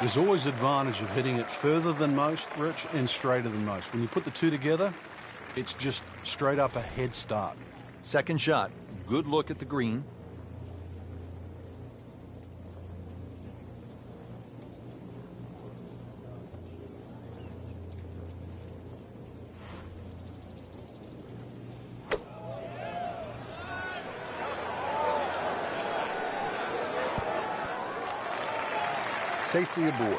There's always advantage of hitting it further than most, Rich, and straighter than most. When you put the two together, it's just straight up a head start. Second shot, good look at the green. Safely aboard.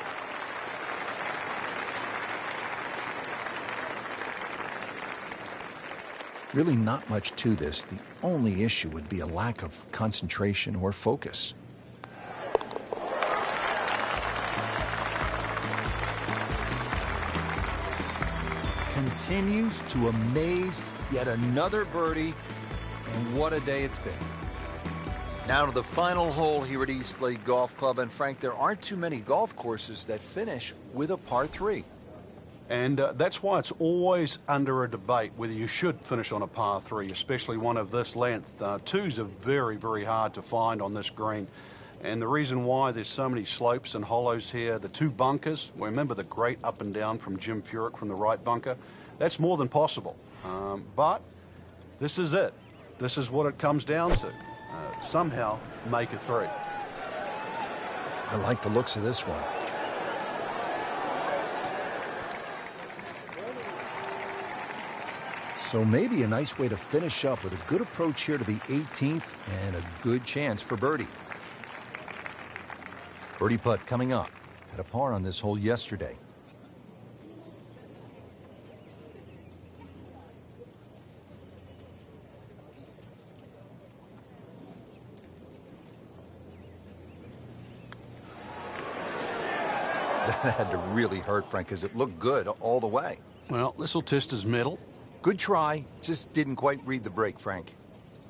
Really not much to this. The only issue would be a lack of concentration or focus. Continues to amaze. Yet another birdie, and what a day it's been. Now to the final hole here at Eastlake Golf Club, and Frank, there aren't too many golf courses that finish with a par 3. And that's why it's always under a debate whether you should finish on a par 3, especially one of this length. Twos are very, very hard to find on this green. And the reason why there's so many slopes and hollows here, the two bunkers, remember the great up and down from Jim Furyk from the right bunker, that's more than possible. But this is it. This is what it comes down to. Somehow make a 3. I like the looks of this one. So maybe a nice way to finish up with a good approach here to the 18th and a good chance for birdie. Birdie putt coming up. Had a par on this hole yesterday. That had to really hurt, Frank, because it looked good all the way. Well, this will test his mettle. Good try, just didn't quite read the break, Frank.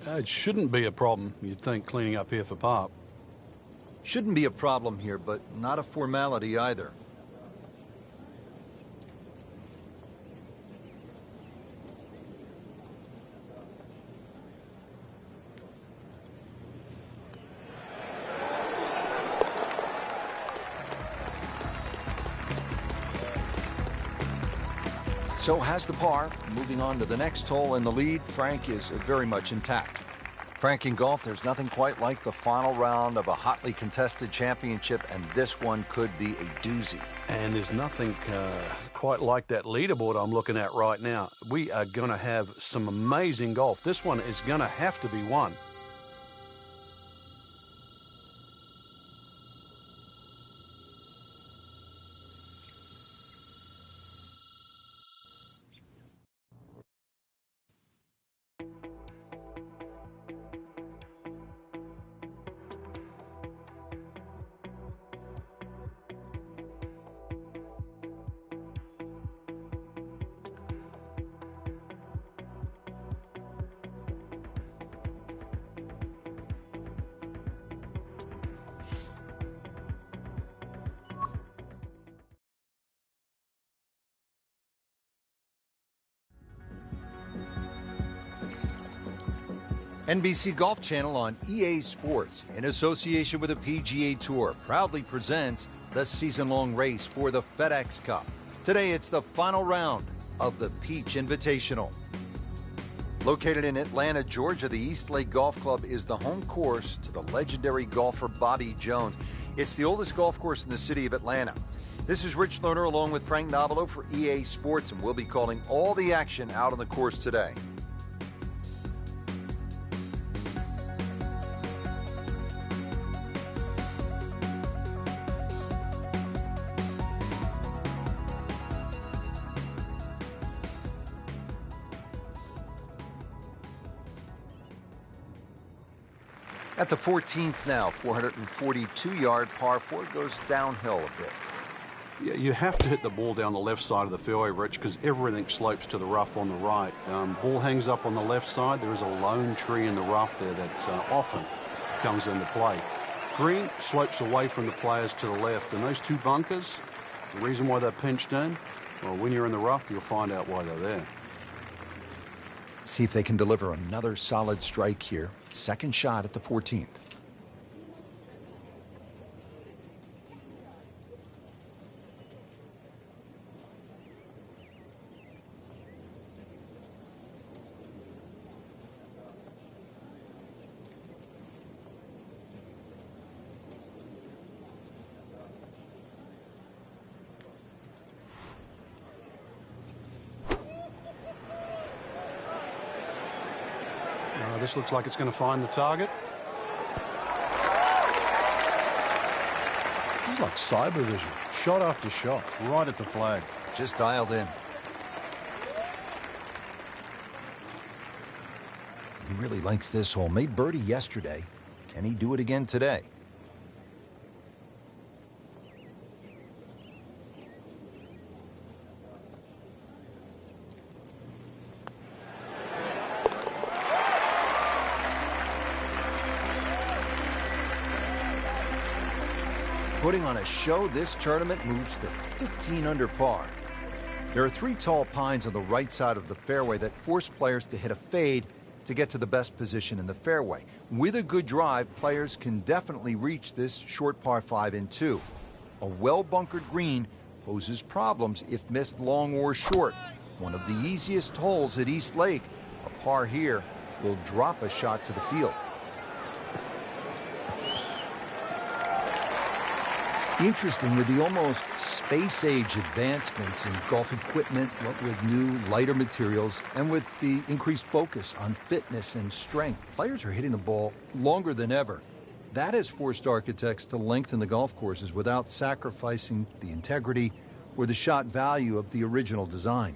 It shouldn't be a problem, you'd think, cleaning up here for par. Shouldn't be a problem here, but not a formality either. So has the par. Moving on to the next hole, and the lead, Frank, is very much intact. Frank, in golf, there's nothing quite like the final round of a hotly contested championship, and this one could be a doozy. And there's nothing quite like that leaderboard I'm looking at right now. We are going to have some amazing golf. This one is going to have to be won. NBC Golf Channel on EA Sports, in association with the PGA Tour, proudly presents the season-long race for the FedEx Cup. Today, it's the final round of the Peach Invitational. Located in Atlanta, Georgia, the Eastlake Golf Club is the home course to the legendary golfer Bobby Jones. It's the oldest golf course in the city of Atlanta. This is Rich Lerner along with Frank Novelo for EA Sports, and we'll be calling all the action out on the course today. At the 14th now, 442-yard par 4 goes downhill a bit. Yeah, you have to hit the ball down the left side of the fairway, Rich, because everything slopes to the rough on the right. Ball hangs up on the left side. There is a lone tree in the rough there that often comes into play. Green slopes away from the players to the left, and those two bunkers, the reason why they're pinched in, well, when you're in the rough, you'll find out why they're there. See if they can deliver another solid strike here. Second shot at the 14th. This looks like it's going to find the target. It's like cyber vision. Shot after shot, right at the flag. Just dialed in. He really likes this hole. Made birdie yesterday. Can he do it again today? Putting on a show, this tournament moves to 15 under par. There are 3 tall pines on the right side of the fairway that force players to hit a fade to get to the best position in the fairway. With a good drive, players can definitely reach this short par 5 in 2. A well-bunkered green poses problems if missed long or short. One of the easiest holes at East Lake, a par here, will drop a shot to the field. Interesting, with the almost space-age advancements in golf equipment, what with new, lighter materials, and with the increased focus on fitness and strength, players are hitting the ball longer than ever. That has forced architects to lengthen the golf courses without sacrificing the integrity or the shot value of the original design.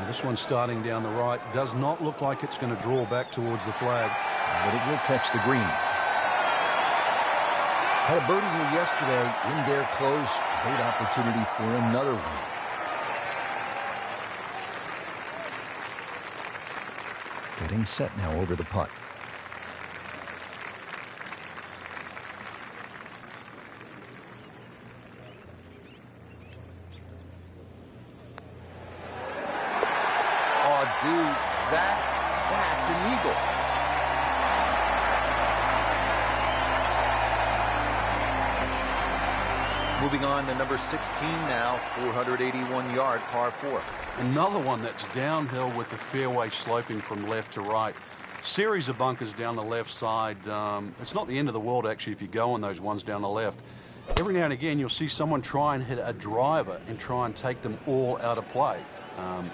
This one starting down the right does not look like it's going to draw back towards the flag. But it will catch the green. Had a birdie here yesterday, in there close. Great opportunity for another one. Getting set now over the putt. Dude, that's an eagle. Moving on to number 16 now, 481-yard par 4. Another one that's downhill with the fairway sloping from left to right. Series of bunkers down the left side. It's not the end of the world, actually, if you go on those ones down the left. Every now and again, you'll see someone try and hit a driver and try and take them all out of play.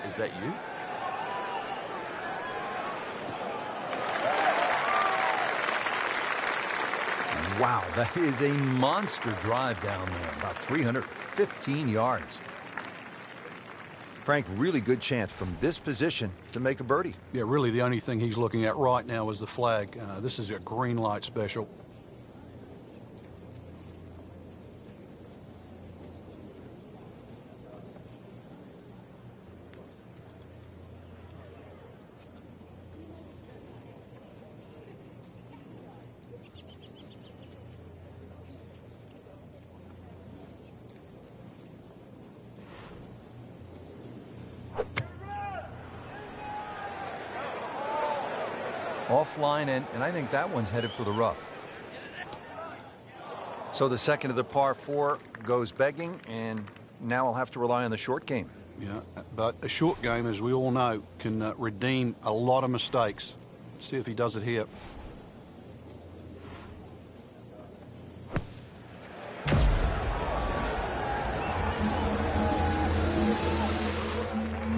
Is that you? Wow, that is a monster drive down there, about 315 yards. Frank, really good chance from this position to make a birdie. Yeah, really the only thing he's looking at right now is the flag. This is a green light special. Offline, and I think that one's headed for the rough. So the second of the par 4 goes begging, and now I'll have to rely on the short game. Yeah, but a short game, as we all know, can redeem a lot of mistakes. See if he does it here.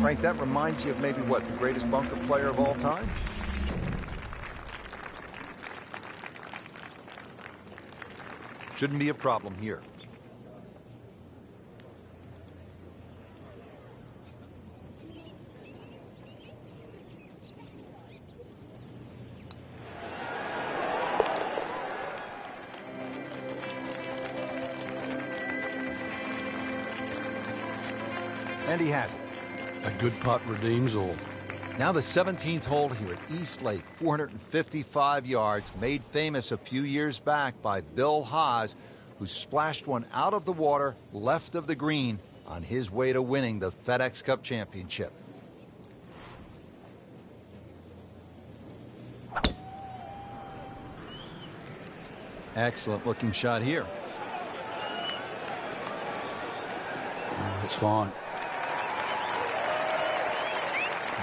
Frank, that reminds you of maybe what, the greatest bunker player of all time? shouldn't be a problem here. And he has it. A good putt redeems all. Now the 17th hole here at East Lake, 455 yards, made famous a few years back by Bill Haas, who splashed one out of the water left of the green on his way to winning the FedEx Cup Championship. Excellent looking shot here. Oh, that's fine.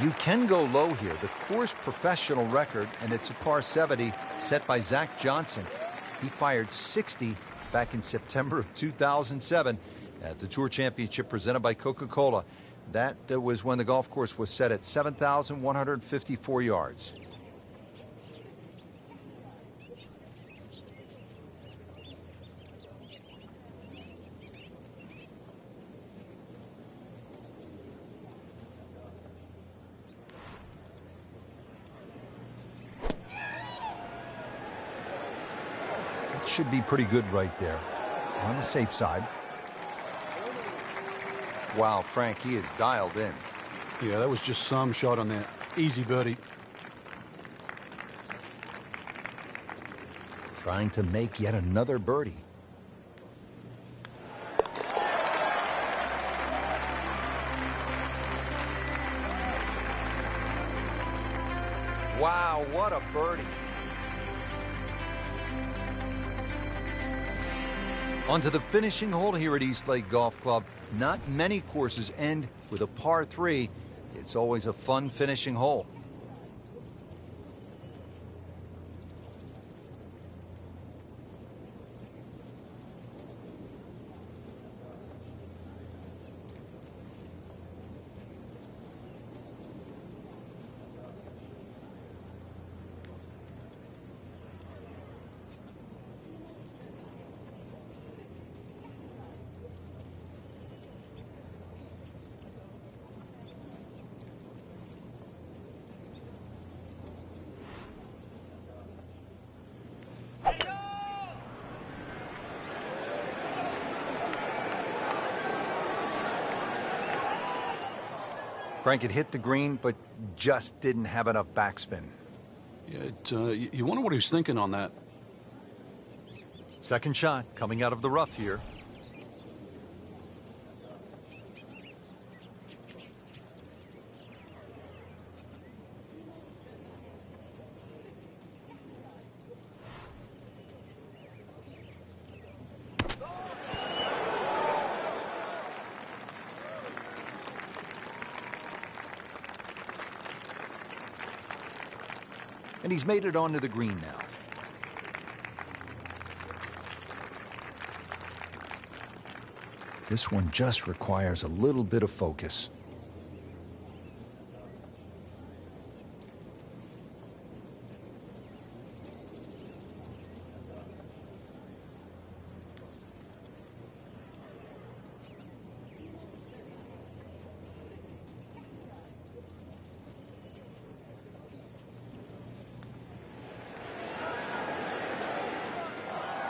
You can go low here. The course professional record, and it's a par 70 set by Zach Johnson. He fired 60 back in September of 2007 at the Tour Championship presented by Coca-Cola. That was when the golf course was set at 7,154 yards. Should be pretty good right there. On the safe side. Wow, Frank, he is dialed in. Yeah, that was just some shot on that. Easy birdie. Trying to make yet another birdie. Wow, what a birdie. On to the finishing hole here at East Lake Golf Club. Not many courses end with a par 3. It's always a fun finishing hole. Frank, it hit the green, but just didn't have enough backspin. Yeah, you wonder what he's thinking on that. Second shot coming out of the rough here. And he's made it onto the green now. This one just requires a little bit of focus.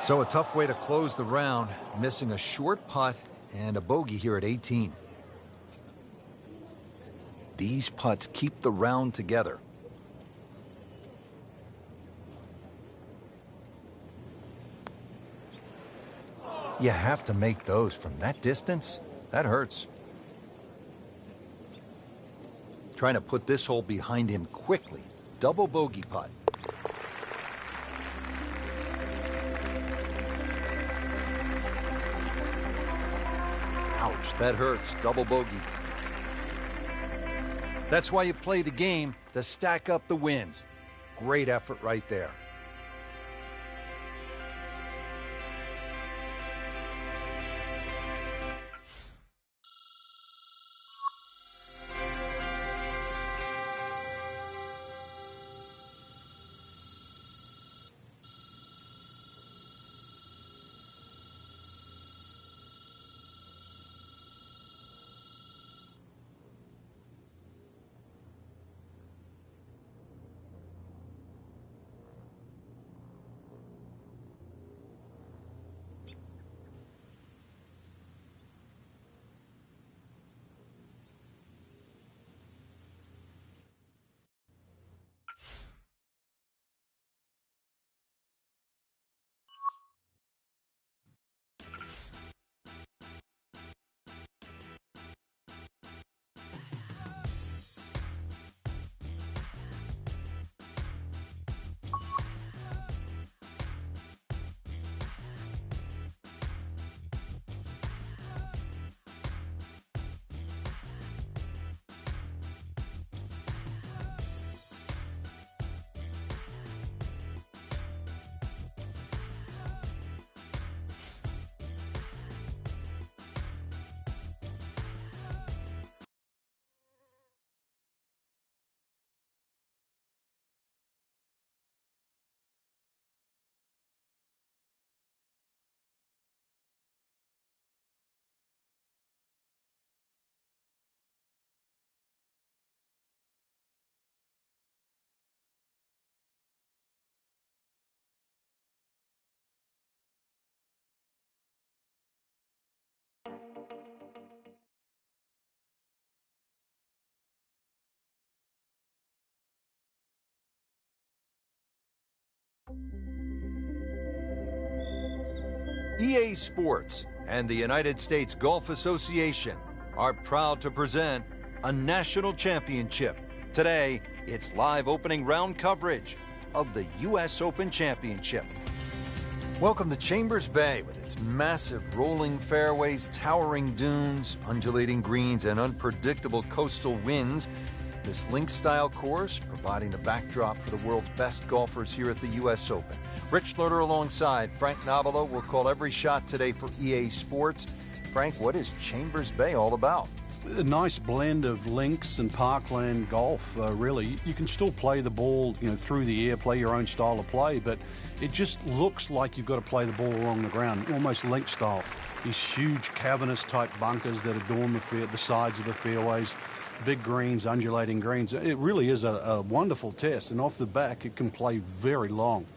So a tough way to close the round, missing a short putt and a bogey here at 18. These putts keep the round together. You have to make those from that distance. That hurts. Trying to put this hole behind him quickly. Double bogey putt. Ouch, that hurts. Double bogey. That's why you play the game, to stack up the wins. Great effort right there. EA Sports and the United States Golf Association are proud to present a national championship. Today, it's live opening round coverage of the U.S. Open Championship. Welcome to Chambers Bay with its massive rolling fairways, towering dunes, undulating greens, and unpredictable coastal winds. This link-style course providing the backdrop for the world's best golfers here at the U.S. Open. Rich Lerner alongside Frank Nobilo will call every shot today for EA Sports. Frank, what is Chambers Bay all about? A nice blend of links and parkland golf, really. You can still play the ball, through the air, play your own style of play, but it just looks like you've got to play the ball along the ground, almost link style. These huge cavernous type bunkers that adorn the sides of the fairways, big greens, undulating greens. It really is a wonderful test, and off the back it can play very long.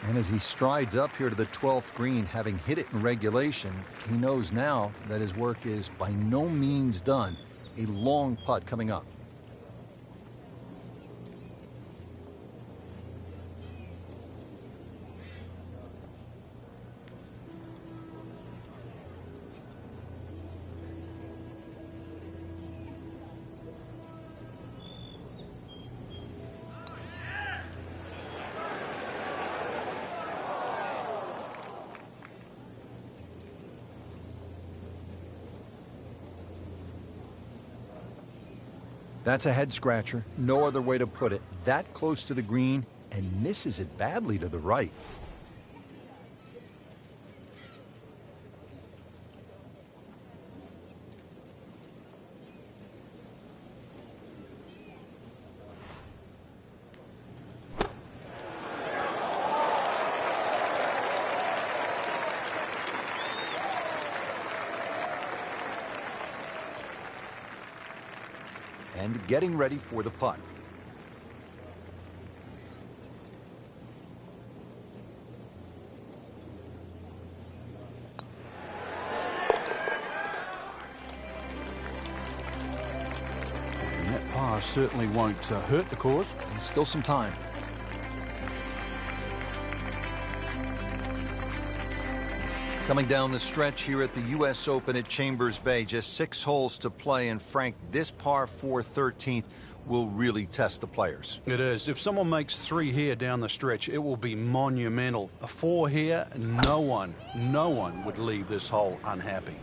And as he strides up here to the 12th green, having hit it in regulation, he knows now that his work is by no means done. A long putt coming up. That's a head scratcher, no other way to put it. That close to the green and misses it badly to the right. And getting ready for the putt. And that par certainly won't hurt the cause. And still some time. Coming down the stretch here at the U.S. Open at Chambers Bay, just 6 holes to play, and Frank, this par 4 13th will really test the players. It is. If someone makes 3 here down the stretch, it will be monumental. A 4 here, no one would leave this hole unhappy.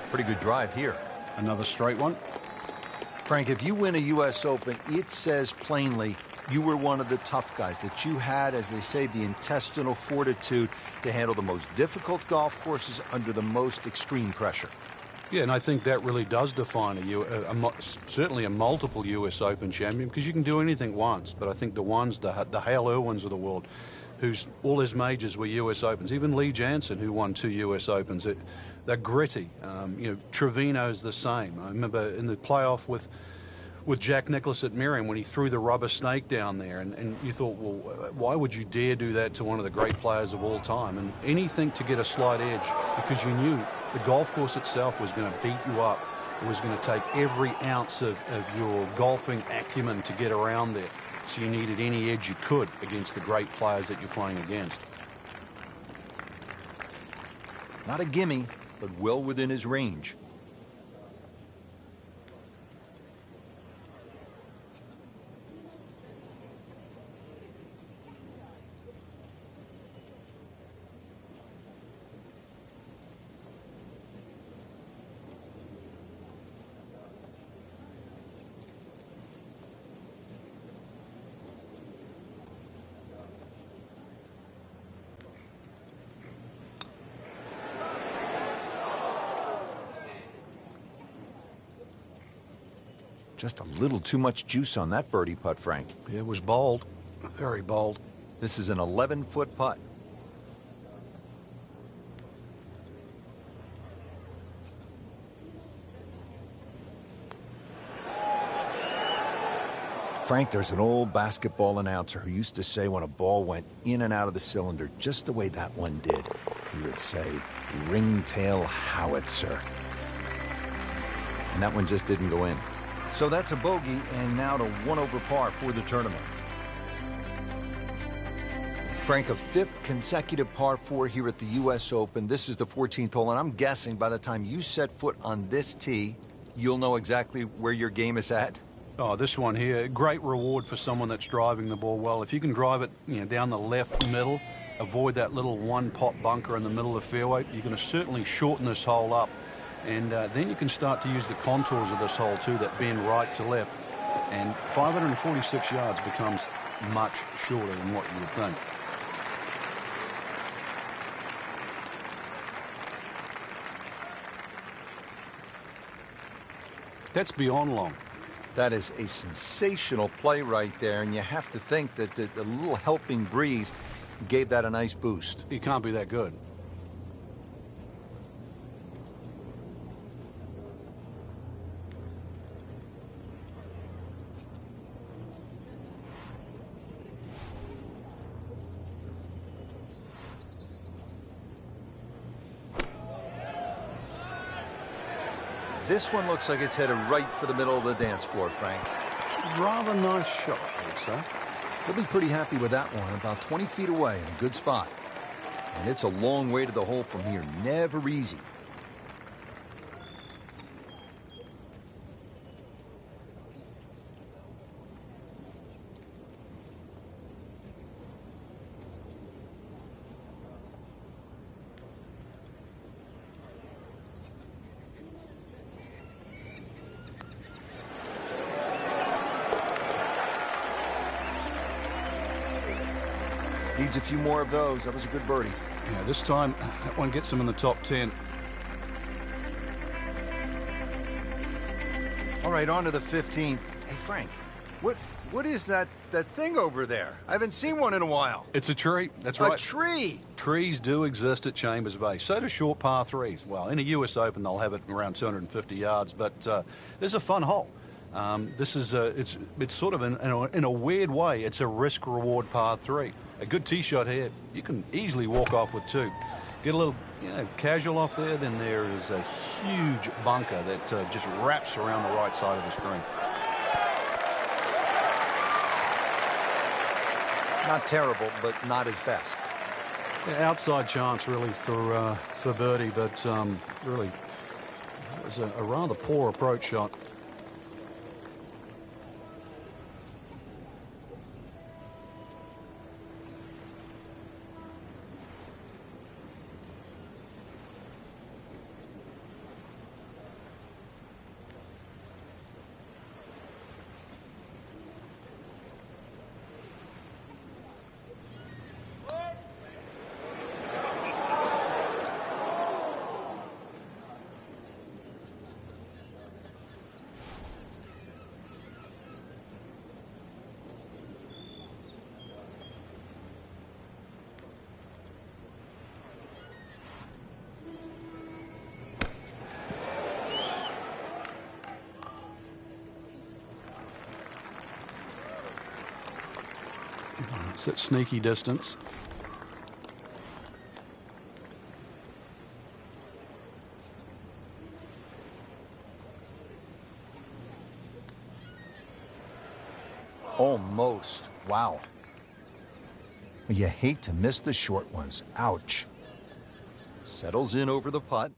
Pretty good drive here. Another straight one. Frank, if you win a U.S. Open, it says plainly you were one of the tough guys, that you had, as they say, the intestinal fortitude to handle the most difficult golf courses under the most extreme pressure. Yeah, and I think that really does define certainly a multiple U.S. Open champion, because you can do anything once, but I think the Hale Irwins of the world, whose all his majors were U.S. Opens, even Lee Jansen, who won 2 U.S. Opens, they're gritty. Trevino's the same. I remember in the playoff with Jack Nicklaus at Merriam when he threw the rubber snake down there, and you thought, well, why would you dare do that to one of the great players of all time? And anything to get a slight edge, because you knew the golf course itself was going to beat you up. It was going to take every ounce of your golfing acumen to get around there. So you needed any edge you could against the great players that you're playing against. Not a gimme, but well within his range. Just a little too much juice on that birdie putt, Frank. It was bold, very bold. This is an 11-foot putt. Frank, there's an old basketball announcer who used to say when a ball went in and out of the cylinder, just the way that one did, he would say, ringtail howitzer. And that one just didn't go in. So that's a bogey, and now to 1 over par for the tournament. Frank, a 5th consecutive par 4 here at the U.S. Open. This is the 14th hole, and I'm guessing by the time you set foot on this tee, you'll know exactly where your game is at. Oh, this one here, great reward for someone that's driving the ball well. If you can drive it, down the left middle, avoid that little one-pot bunker in the middle of the fairway, you're going to certainly shorten this hole up. And then you can start to use the contours of this hole, too, that bend right to left. And 546 yards becomes much shorter than what you would think. That's beyond long. That is a sensational play right there, and you have to think that the little helping breeze gave that a nice boost. It can't be that good. This one looks like it's headed right for the middle of the dance floor, Frank. Rather nice shot, I would say. He'll be pretty happy with that one, about 20 feet away in a good spot. And it's a long way to the hole from here, never easy. Needs a few more of those. That was a good birdie. Yeah, this time, that one gets him in the top 10. All right, on to the 15th. Hey, Frank, what is that thing over there? I haven't seen one in a while. It's a tree. That's right. A tree? Trees do exist at Chambers Bay. So do short par 3s. Well, in a U.S. Open, they'll have it around 250 yards, but this is a fun hole. This is it's sort of in a weird way, it's a risk-reward par 3. A good tee shot here, you can easily walk off with 2. Get a little casual off there, then there is a huge bunker that just wraps around the right side of the screen. Not terrible, but not his best. Yeah, outside chance really for birdie, but really it was a rather poor approach shot. It's that sneaky distance. Almost. Wow. You hate to miss the short ones. Ouch. Settles in over the putt.